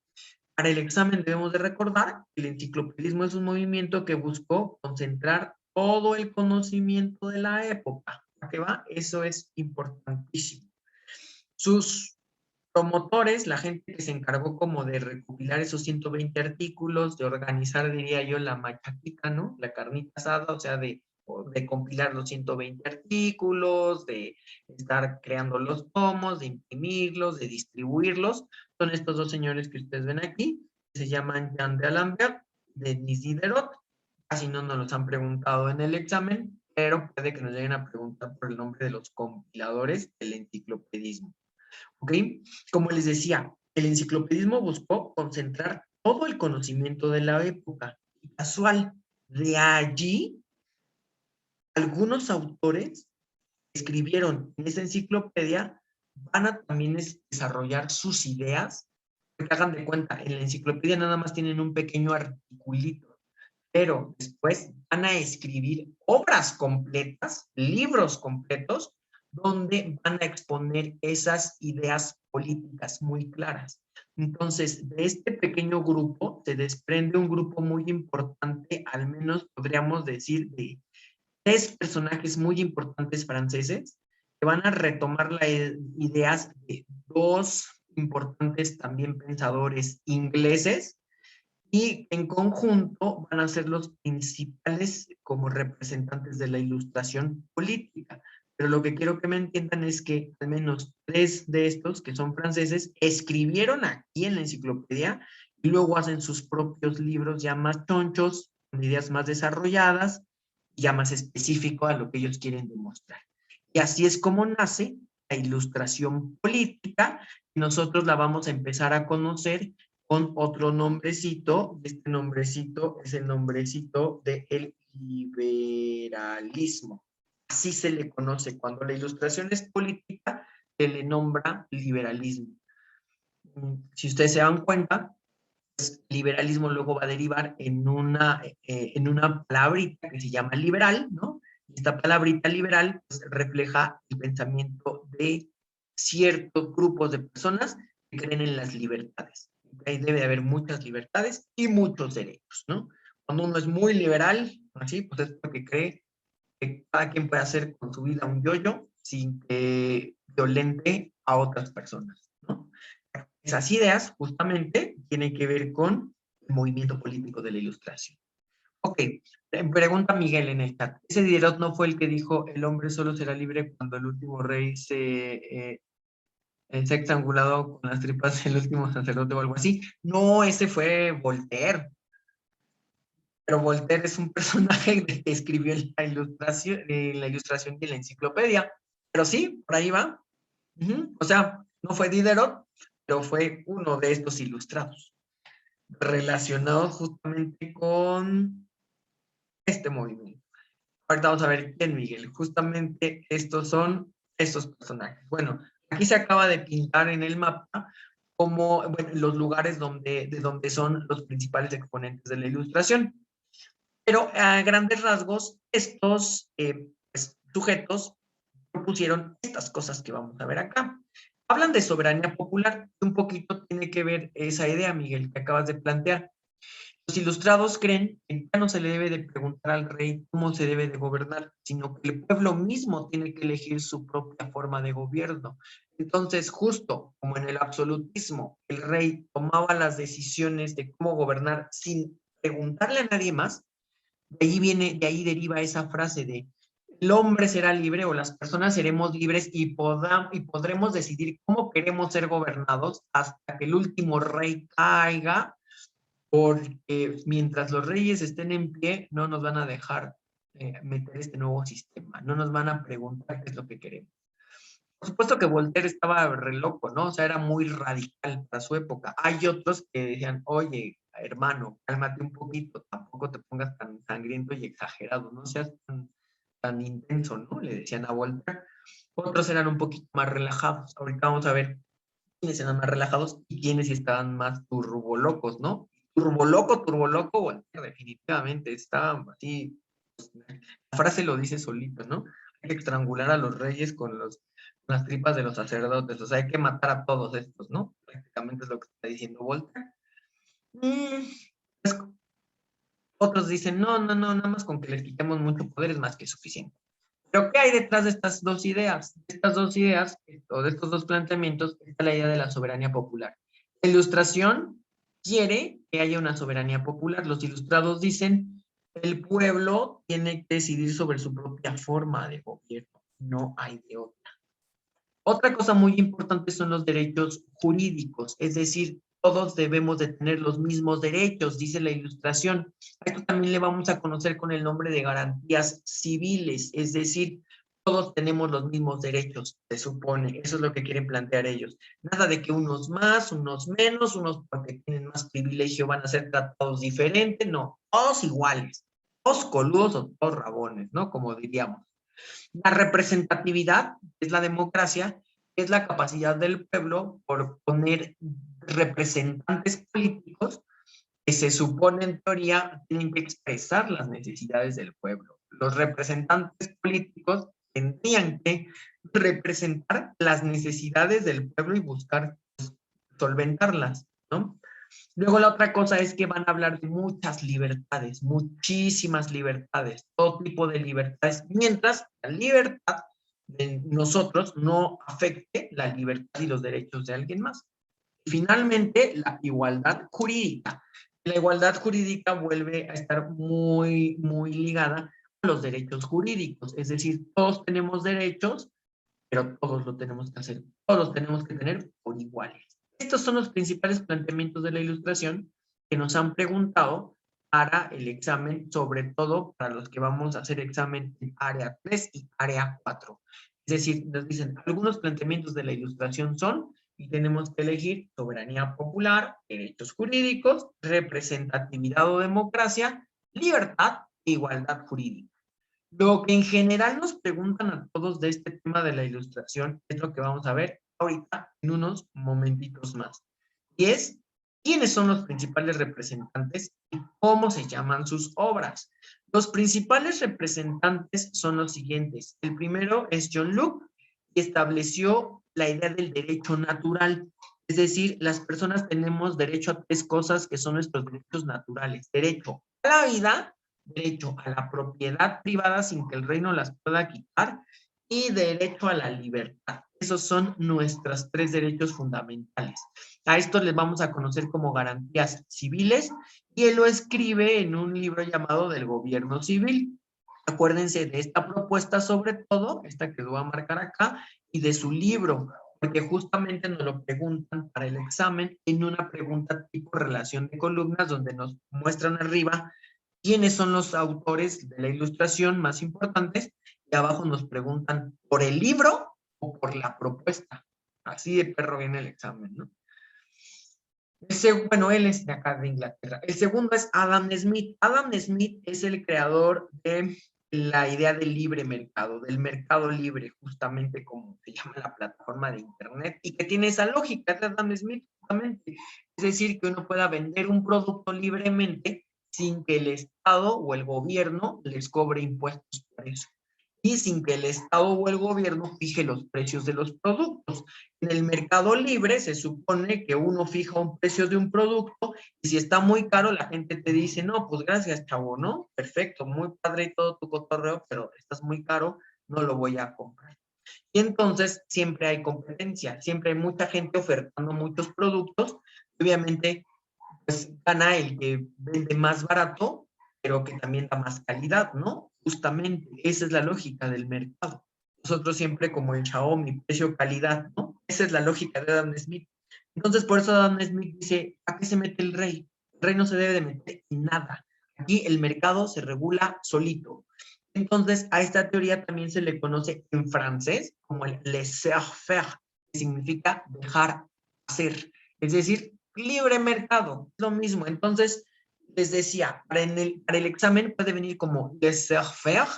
Para el examen debemos de recordar que el enciclopedismo es un movimiento que buscó concentrar todo el conocimiento de la época. ¿A qué va? Eso es importantísimo. Sus promotores, la gente que se encargó como de recopilar esos 120 artículos, de organizar, diría yo, la machaquita, ¿no? La carnita asada, o sea, de compilar los 120 artículos, de estar creando los tomos, de imprimirlos, de distribuirlos. Son estos dos señores que ustedes ven aquí, que se llaman Jean de Alembert, Denis Diderot. Casi no nos los han preguntado en el examen, pero puede que nos lleguen a preguntar por el nombre de los compiladores del enciclopedismo. ¿Ok? Como les decía, el enciclopedismo buscó concentrar todo el conocimiento de la época. Casual, de allí, algunos autores escribieron en esa enciclopedia van a también desarrollar sus ideas, porque hagan de cuenta, en la enciclopedia nada más tienen un pequeño articulito, pero después van a escribir obras completas, libros completos, donde van a exponer esas ideas políticas muy claras. Entonces, de este pequeño grupo se desprende un grupo muy importante, al menos podríamos decir de 3 personajes muy importantes franceses, que van a retomar las ideas de 2 importantes también pensadores ingleses, y en conjunto van a ser los principales como representantes de la ilustración política. Pero lo que quiero que me entiendan es que al menos 3 de estos, que son franceses, escribieron aquí en la enciclopedia y luego hacen sus propios libros ya más chonchos, con ideas más desarrolladas y ya más específico a lo que ellos quieren demostrar. Y así es como nace la ilustración política, y nosotros la vamos a empezar a conocer con otro nombrecito. Este nombrecito es el nombrecito del liberalismo. Así se le conoce. Cuando la ilustración es política, se le nombra liberalismo. Si ustedes se dan cuenta, liberalismo luego va a derivar en una palabrita que se llama liberal, ¿no? Esta palabrita liberal pues, refleja el pensamiento de ciertos grupos de personas que creen en las libertades. Ahí debe de haber muchas libertades y muchos derechos, ¿no? Cuando uno es muy liberal, así, pues es porque cree que cada quien puede hacer con su vida un yo-yo sin que violente a otras personas, ¿no? Esas ideas justamente tienen que ver con el movimiento político de la Ilustración. Ok, pregunta Miguel en el chat. ¿Ese Diderot no fue el que dijo el hombre solo será libre cuando el último rey se ha estrangulado con las tripas del último sacerdote o algo así? No, ese fue Voltaire. Pero Voltaire es un personaje que escribió la ilustración de la enciclopedia. Pero sí, por ahí va. O sea, no fue Diderot, pero fue uno de estos ilustrados, relacionados justamente con este movimiento. Ahorita vamos a ver quién, Miguel. Justamente estos son estos personajes. Bueno, aquí se acaba de pintar en el mapa como bueno, los lugares de donde son los principales exponentes de la ilustración. Pero a grandes rasgos, estos pues, sujetos propusieron estas cosas que vamos a ver acá. Hablan de soberanía popular, un poquito tiene que ver esa idea, Miguel, que acabas de plantear. Los ilustrados creen que ya no se le debe de preguntar al rey cómo se debe de gobernar, sino que el pueblo mismo tiene que elegir su propia forma de gobierno. Entonces, justo como en el absolutismo, el rey tomaba las decisiones de cómo gobernar sin preguntarle a nadie más, de ahí deriva esa frase de el hombre será libre o las personas seremos libres y podremos decidir cómo queremos ser gobernados hasta que el último rey caiga, porque mientras los reyes estén en pie, no nos van a dejar meter este nuevo sistema, no nos van a preguntar qué es lo que queremos. Por supuesto que Voltaire estaba re loco, ¿no? O sea, era muy radical para su época. Hay otros que decían, oye, hermano, cálmate un poquito, tampoco te pongas tan sangriento y exagerado, no seas tan intenso, ¿no? Le decían a Voltaire. Otros eran un poquito más relajados. Ahorita vamos a ver quiénes eran más relajados y quiénes estaban más turbolocos, ¿no? Turboloco, Voltaire, definitivamente, estaba así, pues, la frase lo dice solito, ¿no? Hay que estrangular a los reyes con las tripas de los sacerdotes, o sea, hay que matar a todos estos, ¿no? Prácticamente es lo que está diciendo Voltaire. Mm, pues, otros dicen, no, no, no, nada más con que les quitemos mucho poder es más que suficiente. Pero ¿qué hay detrás de estas dos ideas? De estas dos ideas, o de estos dos planteamientos, está la idea de la soberanía popular. La ilustración quiere que haya una soberanía popular. Los ilustrados dicen, el pueblo tiene que decidir sobre su propia forma de gobierno, no hay de otra. Otra cosa muy importante son los derechos jurídicos, es decir, todos debemos de tener los mismos derechos, dice la ilustración. A esto también le vamos a conocer con el nombre de garantías civiles, es decir, todos tenemos los mismos derechos, se supone. Eso es lo que quieren plantear ellos. Nada de que unos más, unos menos, unos porque tienen más privilegio van a ser tratados diferente, no, todos iguales, todos coludos o todos rabones, ¿no? Como diríamos. La representatividad es la democracia, es la capacidad del pueblo por poner representantes políticos que se supone en teoría tienen que expresar las necesidades del pueblo. Los representantes políticos tendrían que representar las necesidades del pueblo y buscar pues, solventarlas, ¿no? Luego la otra cosa es que van a hablar de muchas libertades, muchísimas libertades, todo tipo de libertades, mientras la libertad de nosotros no afecte la libertad y los derechos de alguien más. Y finalmente, la igualdad jurídica. La igualdad jurídica vuelve a estar muy, muy ligada a los derechos jurídicos, es decir, todos tenemos derechos, pero todos lo tenemos que hacer, todos los tenemos que tener por iguales. Estos son los principales planteamientos de la ilustración que nos han preguntado para el examen, sobre todo para los que vamos a hacer examen en área 3 y área 4. Es decir, nos dicen, algunos planteamientos de la ilustración son, y tenemos que elegir soberanía popular, derechos jurídicos, representatividad o democracia, libertad e igualdad jurídica. Lo que en general nos preguntan a todos de este tema de la ilustración es lo que vamos a ver ahorita en unos momentitos más. Y es ¿Quiénes son los principales representantes y cómo se llaman sus obras? Los principales representantes son los siguientes. El primero es John Locke, y estableció la idea del derecho natural. Es decir, las personas tenemos derecho a tres cosas que son nuestros derechos naturales. Derecho a la vida, derecho a la propiedad privada sin que el reino las pueda quitar y derecho a la libertad. Esos son nuestros tres derechos fundamentales. A estos les vamos a conocer como garantías civiles y él lo escribe en un libro llamado Del Gobierno Civil. Acuérdense de esta propuesta sobre todo, esta que lo voy a marcar acá, y de su libro, porque justamente nos lo preguntan para el examen en una pregunta tipo relación de columnas donde nos muestran arriba quiénes son los autores de la ilustración más importantes y abajo nos preguntan por el libro o por la propuesta. Así de perro viene el examen, ¿no? Bueno, él es de acá de Inglaterra. El segundo es Adam Smith. Adam Smith es el creador de la idea del libre mercado, del mercado libre, justamente como se llama la plataforma de Internet, y que tiene esa lógica de Adam Smith, justamente. Es decir, que uno pueda vender un producto libremente sin que el Estado o el gobierno les cobre impuestos por eso. Y sin que el Estado o el gobierno fije los precios de los productos. En el mercado libre se supone que uno fija un precio de un producto y si está muy caro la gente te dice, no, pues gracias chavo, ¿no? Perfecto, muy padre y todo tu cotorreo, pero estás muy caro, no lo voy a comprar. Y entonces siempre hay competencia, siempre hay mucha gente ofertando muchos productos. Obviamente, pues gana el que vende más barato, pero que también da más calidad, ¿no? Justamente, esa es la lógica del mercado. Nosotros siempre como el Xiaomi, precio-calidad, ¿no? Esa es la lógica de Adam Smith. Entonces, por eso Adam Smith dice, ¿a qué se mete el rey? El rey no se debe de meter en nada. Aquí el mercado se regula solito. Entonces, a esta teoría también se le conoce en francés como el laissez-faire, que significa dejar hacer. Es decir, libre mercado, es lo mismo. Entonces, les decía, para el examen puede venir como laissez-faire,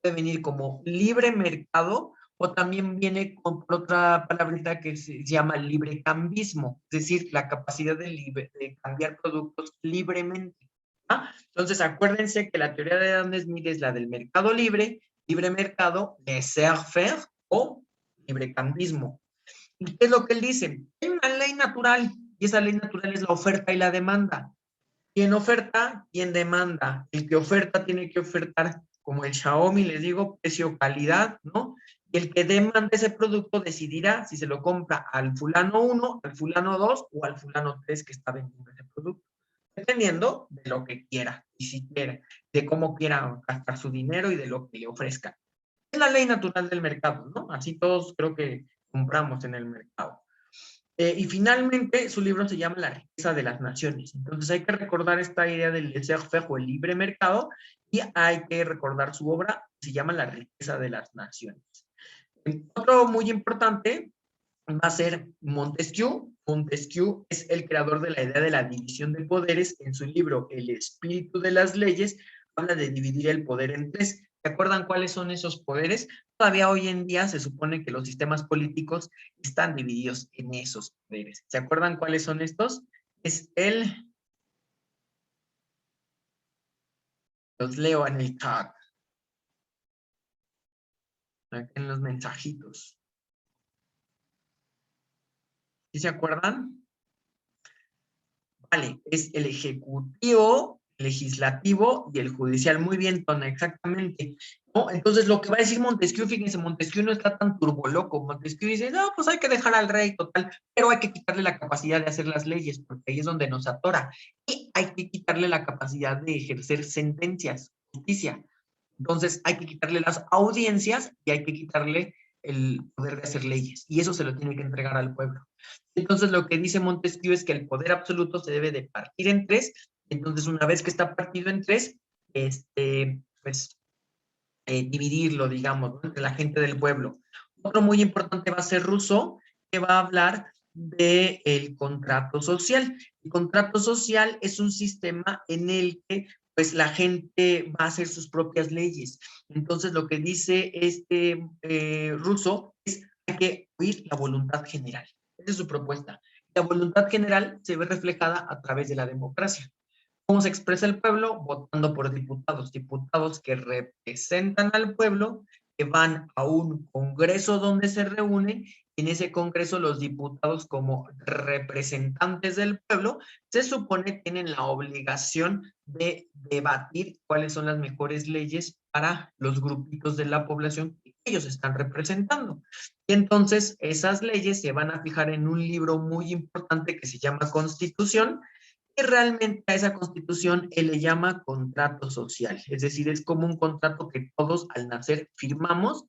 puede venir como libre mercado, o también viene con otra palabrita que se llama librecambismo, es decir, la capacidad de cambiar productos libremente. ¿Ah? Entonces, acuérdense que la teoría de Adam Smith es la del mercado libre, libre mercado, laissez-faire o librecambismo. ¿Y qué es lo que él dice? Hay una ley natural y esa ley natural es la oferta y la demanda. ¿Quién oferta? ¿Quién demanda? El que oferta tiene que ofertar, como el Xiaomi, les digo, precio, calidad, ¿no? Y el que demanda ese producto decidirá si se lo compra al fulano 1, al fulano 2 o al fulano 3 que está vendiendo ese producto. Dependiendo de lo que quiera y si quiere, de cómo quiera gastar su dinero y de lo que le ofrezca. Es la ley natural del mercado, ¿no? Así todos creo que compramos en el mercado. Y finalmente, su libro se llama La riqueza de las naciones. Entonces hay que recordar esta idea del laissez-faire o el libre mercado y hay que recordar su obra, se llama La riqueza de las naciones. Otro muy importante va a ser Montesquieu. Montesquieu es el creador de la idea de la división de poderes. En su libro El espíritu de las leyes habla de dividir el poder en tres. ¿Se acuerdan cuáles son esos poderes? Todavía hoy en día se supone que los sistemas políticos están divididos en esos poderes. ¿Se acuerdan cuáles son estos? Es los leo en el chat, en los mensajitos. ¿Sí se acuerdan? Vale, es el ejecutivo, el legislativo y el judicial. Muy bien, Tona, exactamente. ¿No? Entonces, lo que va a decir Montesquieu, fíjense, Montesquieu no está tan turboloco. Montesquieu dice, no, pues hay que dejar al rey total, pero hay que quitarle la capacidad de hacer las leyes, porque ahí es donde nos atora. Y hay que quitarle la capacidad de ejercer sentencias, justicia. Entonces, hay que quitarle las audiencias y hay que quitarle el poder de hacer leyes. Y eso se lo tiene que entregar al pueblo. Entonces, lo que dice Montesquieu es que el poder absoluto se debe de partir en tres. Entonces, una vez que está partido en tres, pues, dividirlo, digamos, ¿no? Entre la gente del pueblo. Otro muy importante va a ser Rousseau, que va a hablar del contrato social. El contrato social es un sistema en el que pues la gente va a hacer sus propias leyes. Entonces, lo que dice Rousseau es hay que oír la voluntad general. Esa es su propuesta. La voluntad general se ve reflejada a través de la democracia. ¿Cómo se expresa el pueblo? Votando por diputados, diputados que representan al pueblo, que van a un congreso donde se reúnen, y en ese congreso los diputados como representantes del pueblo, se supone tienen la obligación de debatir cuáles son las mejores leyes para los grupitos de la población que ellos están representando. Y entonces esas leyes se van a fijar en un libro muy importante que se llama Constitución, y realmente a esa constitución él le llama contrato social, es decir, es como un contrato que todos al nacer firmamos,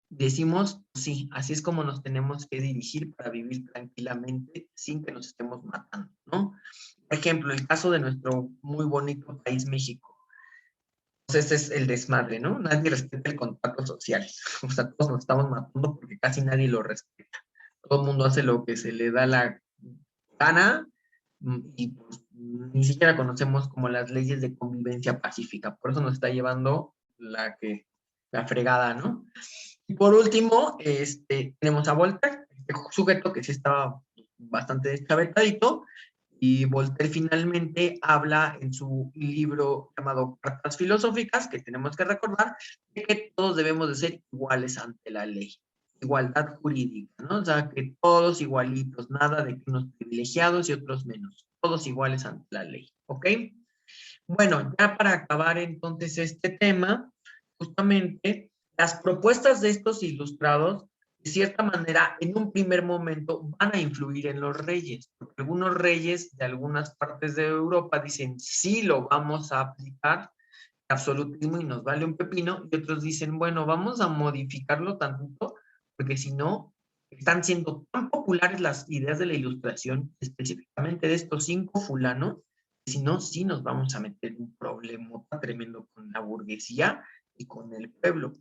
decimos, sí, así es como nos tenemos que dirigir para vivir tranquilamente sin que nos estemos matando, ¿no? Por ejemplo, el caso de nuestro muy bonito país, México. Pues ese es el desmadre, ¿no? Nadie respeta el contrato social. O sea, todos nos estamos matando porque casi nadie lo respeta. Todo el mundo hace lo que se le da la gana, y pues ni siquiera conocemos como las leyes de convivencia pacífica. Por eso nos está llevando la fregada, ¿no? Y por último, tenemos a Voltaire, este sujeto que sí estaba bastante deschavetadito, y Voltaire finalmente habla en su libro llamado Cartas Filosóficas, que tenemos que recordar, de que todos debemos de ser iguales ante la ley. Igualdad jurídica, ¿no? O sea, que todos igualitos, nada de que unos privilegiados y otros menos. Todos iguales ante la ley, ¿ok? Bueno, ya para acabar entonces este tema, justamente las propuestas de estos ilustrados, de cierta manera, en un primer momento van a influir en los reyes, porque algunos reyes de algunas partes de Europa dicen, sí lo vamos a aplicar, absolutismo y nos vale un pepino, y otros dicen, bueno, vamos a modificarlo tanto, porque si no, están siendo tan populares las ideas de la ilustración, específicamente de estos 5 fulanos, que si no, sí nos vamos a meter un problema tremendo con la burguesía y con el pueblo.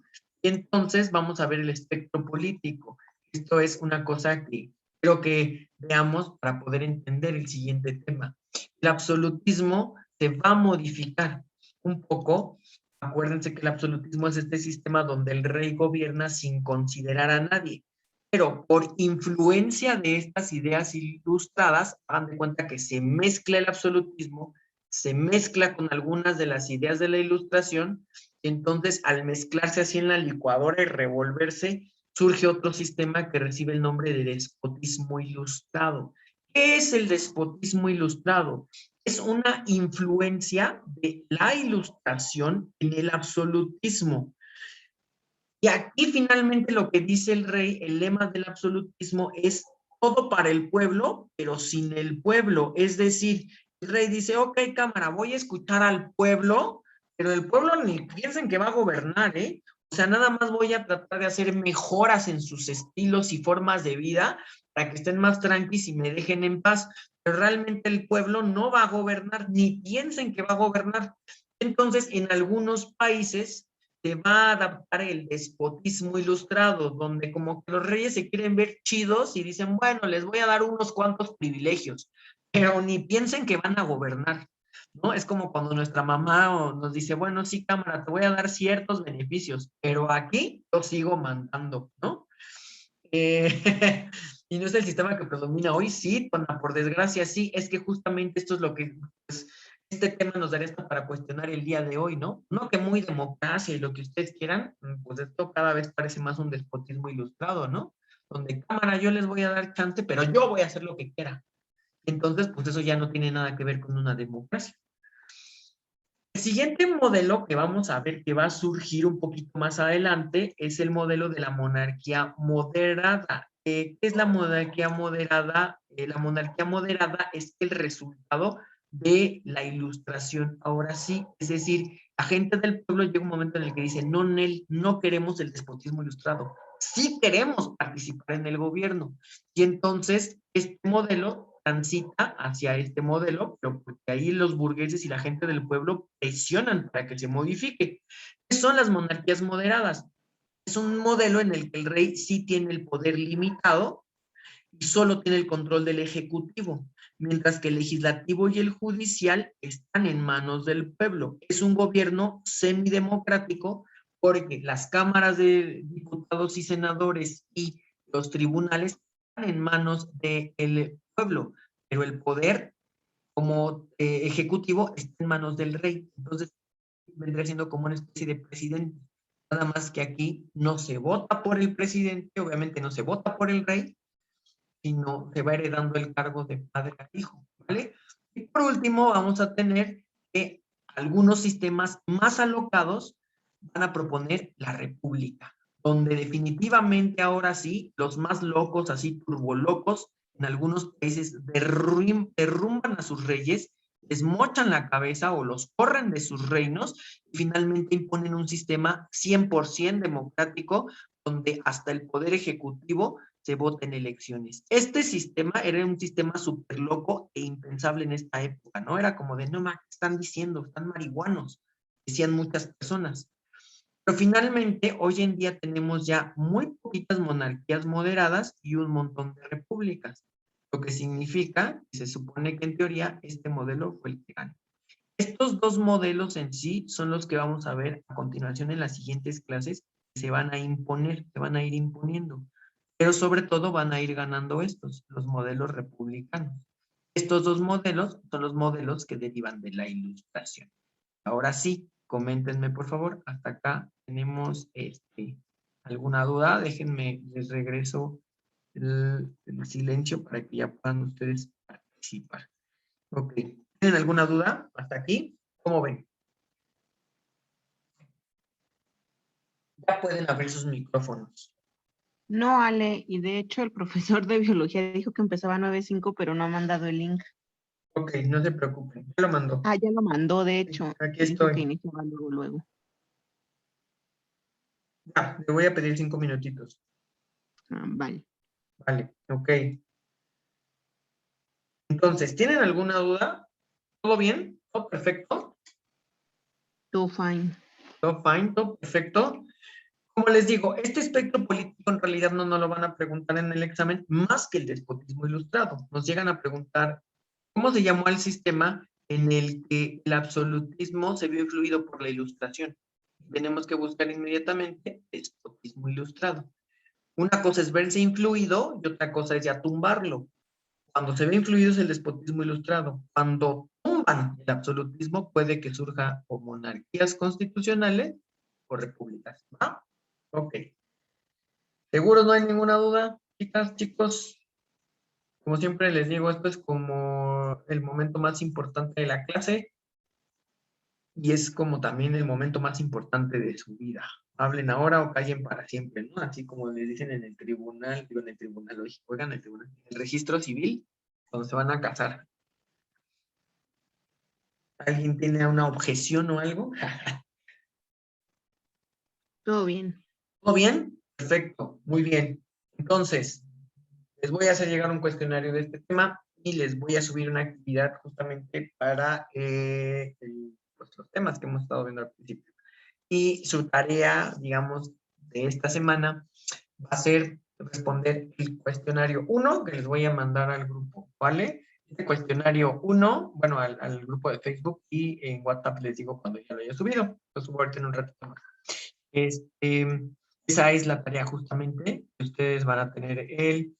Y entonces vamos a ver el espectro político. Esto es una cosa que creo que veamos para poder entender el siguiente tema. El absolutismo se va a modificar un poco. Acuérdense que el absolutismo es este sistema donde el rey gobierna sin considerar a nadie, pero por influencia de estas ideas ilustradas, hagan de cuenta que se mezcla el absolutismo, se mezcla con algunas de las ideas de la ilustración, y entonces al mezclarse así en la licuadora y revolverse, surge otro sistema que recibe el nombre de despotismo ilustrado. ¿Qué es el despotismo ilustrado? Es una influencia de la ilustración en el absolutismo. Y aquí finalmente lo que dice el rey, el lema del absolutismo es todo para el pueblo, pero sin el pueblo. Es decir, el rey dice, ok, cámara, voy a escuchar al pueblo, pero el pueblo ni piensen que va a gobernar, ¿eh? O sea, nada más voy a tratar de hacer mejoras en sus estilos y formas de vida para que estén más tranquilos y me dejen en paz. Pero realmente el pueblo no va a gobernar, ni piensen que va a gobernar. Entonces, en algunos países se va a adaptar el despotismo ilustrado, donde como que los reyes se quieren ver chidos y dicen, bueno, les voy a dar unos cuantos privilegios, pero ni piensen que van a gobernar, ¿no? Es como cuando nuestra mamá nos dice, bueno, sí, cámara, te voy a dar ciertos beneficios, pero aquí yo sigo mandando, ¿no? Y no es el sistema que predomina hoy, sí, por desgracia, sí, es que justamente esto es lo que, pues, este tema nos daría esto para cuestionar el día de hoy, ¿no? No que muy democracia y lo que ustedes quieran, pues esto cada vez parece más un despotismo ilustrado, ¿no? Donde cámara yo les voy a dar chance, pero yo voy a hacer lo que quiera. Entonces, pues eso ya no tiene nada que ver con una democracia. El siguiente modelo que vamos a ver que va a surgir un poquito más adelante es el modelo de la monarquía moderada. ¿Qué es la monarquía moderada? La monarquía moderada es el resultado de la ilustración. Ahora sí, es decir, la gente del pueblo llega un momento en el que dice, no, Nel, no queremos el despotismo ilustrado, sí queremos participar en el gobierno. Y entonces, este modelo transita hacia este modelo, pero porque ahí los burgueses y la gente del pueblo presionan para que se modifique. ¿Qué son las monarquías moderadas? Es un modelo en el que el rey sí tiene el poder limitado y solo tiene el control del ejecutivo, mientras que el legislativo y el judicial están en manos del pueblo. Es un gobierno semidemocrático porque las cámaras de diputados y senadores y los tribunales están en manos del pueblo, pero el poder como ejecutivo está en manos del rey. Entonces, vendría siendo como una especie de presidente. Nada más que aquí no se vota por el presidente, obviamente no se vota por el rey, sino se va heredando el cargo de padre a hijo, ¿vale? Y por último, vamos a tener que algunos sistemas más alocados van a proponer la república, donde definitivamente ahora sí, los más locos, así turbolocos, en algunos países derrumban a sus reyes, les mochan la cabeza o los corren de sus reinos y finalmente imponen un sistema 100% democrático donde hasta el poder ejecutivo se vota en elecciones. Este sistema era un sistema súper loco e impensable en esta época, ¿no? Era como de, no, ¿qué están diciendo? Están marihuanos, decían muchas personas. Pero finalmente, hoy en día tenemos ya muy poquitas monarquías moderadas y un montón de repúblicas, lo que significa, y se supone que en teoría, este modelo fue el que ganó. Estos dos modelos en sí son los que vamos a ver a continuación en las siguientes clases, que se van a imponer, se van a ir imponiendo, pero sobre todo van a ir ganando estos, los modelos republicanos. Estos dos modelos son los modelos que derivan de la Ilustración. Ahora sí, coméntenme por favor, hasta acá tenemos alguna duda, déjenme, les regreso el silencio para que ya puedan ustedes participar. Ok, ¿tienen alguna duda hasta aquí? ¿Cómo ven? Ya pueden abrir sus micrófonos. No, Ale, y de hecho el profesor de biología dijo que empezaba a 9:05, pero no ha mandado el link. Ok, no se preocupen, ya lo mandó. Ah, ya lo mandó, de hecho. Aquí Dijo que estoy. iniciaba luego. Ya, le voy a pedir 5 minutitos. Ah, vale. Vale, ok. Entonces, ¿tienen alguna duda? ¿Todo bien? ¿Todo perfecto? Todo fine. ¿Todo fine? ¿Todo perfecto? Como les digo, este espectro político en realidad no nos lo van a preguntar en el examen más que el despotismo ilustrado. Nos llegan a preguntar cómo se llamó el sistema en el que el absolutismo se vio influido por la ilustración. Tenemos que buscar inmediatamente despotismo ilustrado. Una cosa es verse influido y otra cosa es ya tumbarlo. Cuando se ve influido es el despotismo ilustrado. Cuando tumban el absolutismo puede que surja o monarquías constitucionales o repúblicas. ¿Va? Ok. ¿Seguros no hay ninguna duda, chicas, chicos? Como siempre les digo, esto es como el momento más importante de la clase y es como también el momento más importante de su vida. Hablen ahora o callen para siempre, ¿no? Así como les dicen en el tribunal, digo en el tribunal, oigan, el tribunal, el registro civil, cuando se van a casar. ¿Alguien tiene una objeción o algo? Todo bien. ¿Todo bien? Perfecto, muy bien. Entonces, les voy a hacer llegar un cuestionario de este tema y les voy a subir una actividad justamente para pues, los temas que hemos estado viendo al principio. Y su tarea, digamos, de esta semana va a ser responder el cuestionario 1 que les voy a mandar al grupo, ¿vale? Este cuestionario 1, bueno, al grupo de Facebook y en WhatsApp les digo cuando ya lo haya subido. Lo subo ahorita en un ratito más. Esa es la tarea justamente que ustedes van a tener el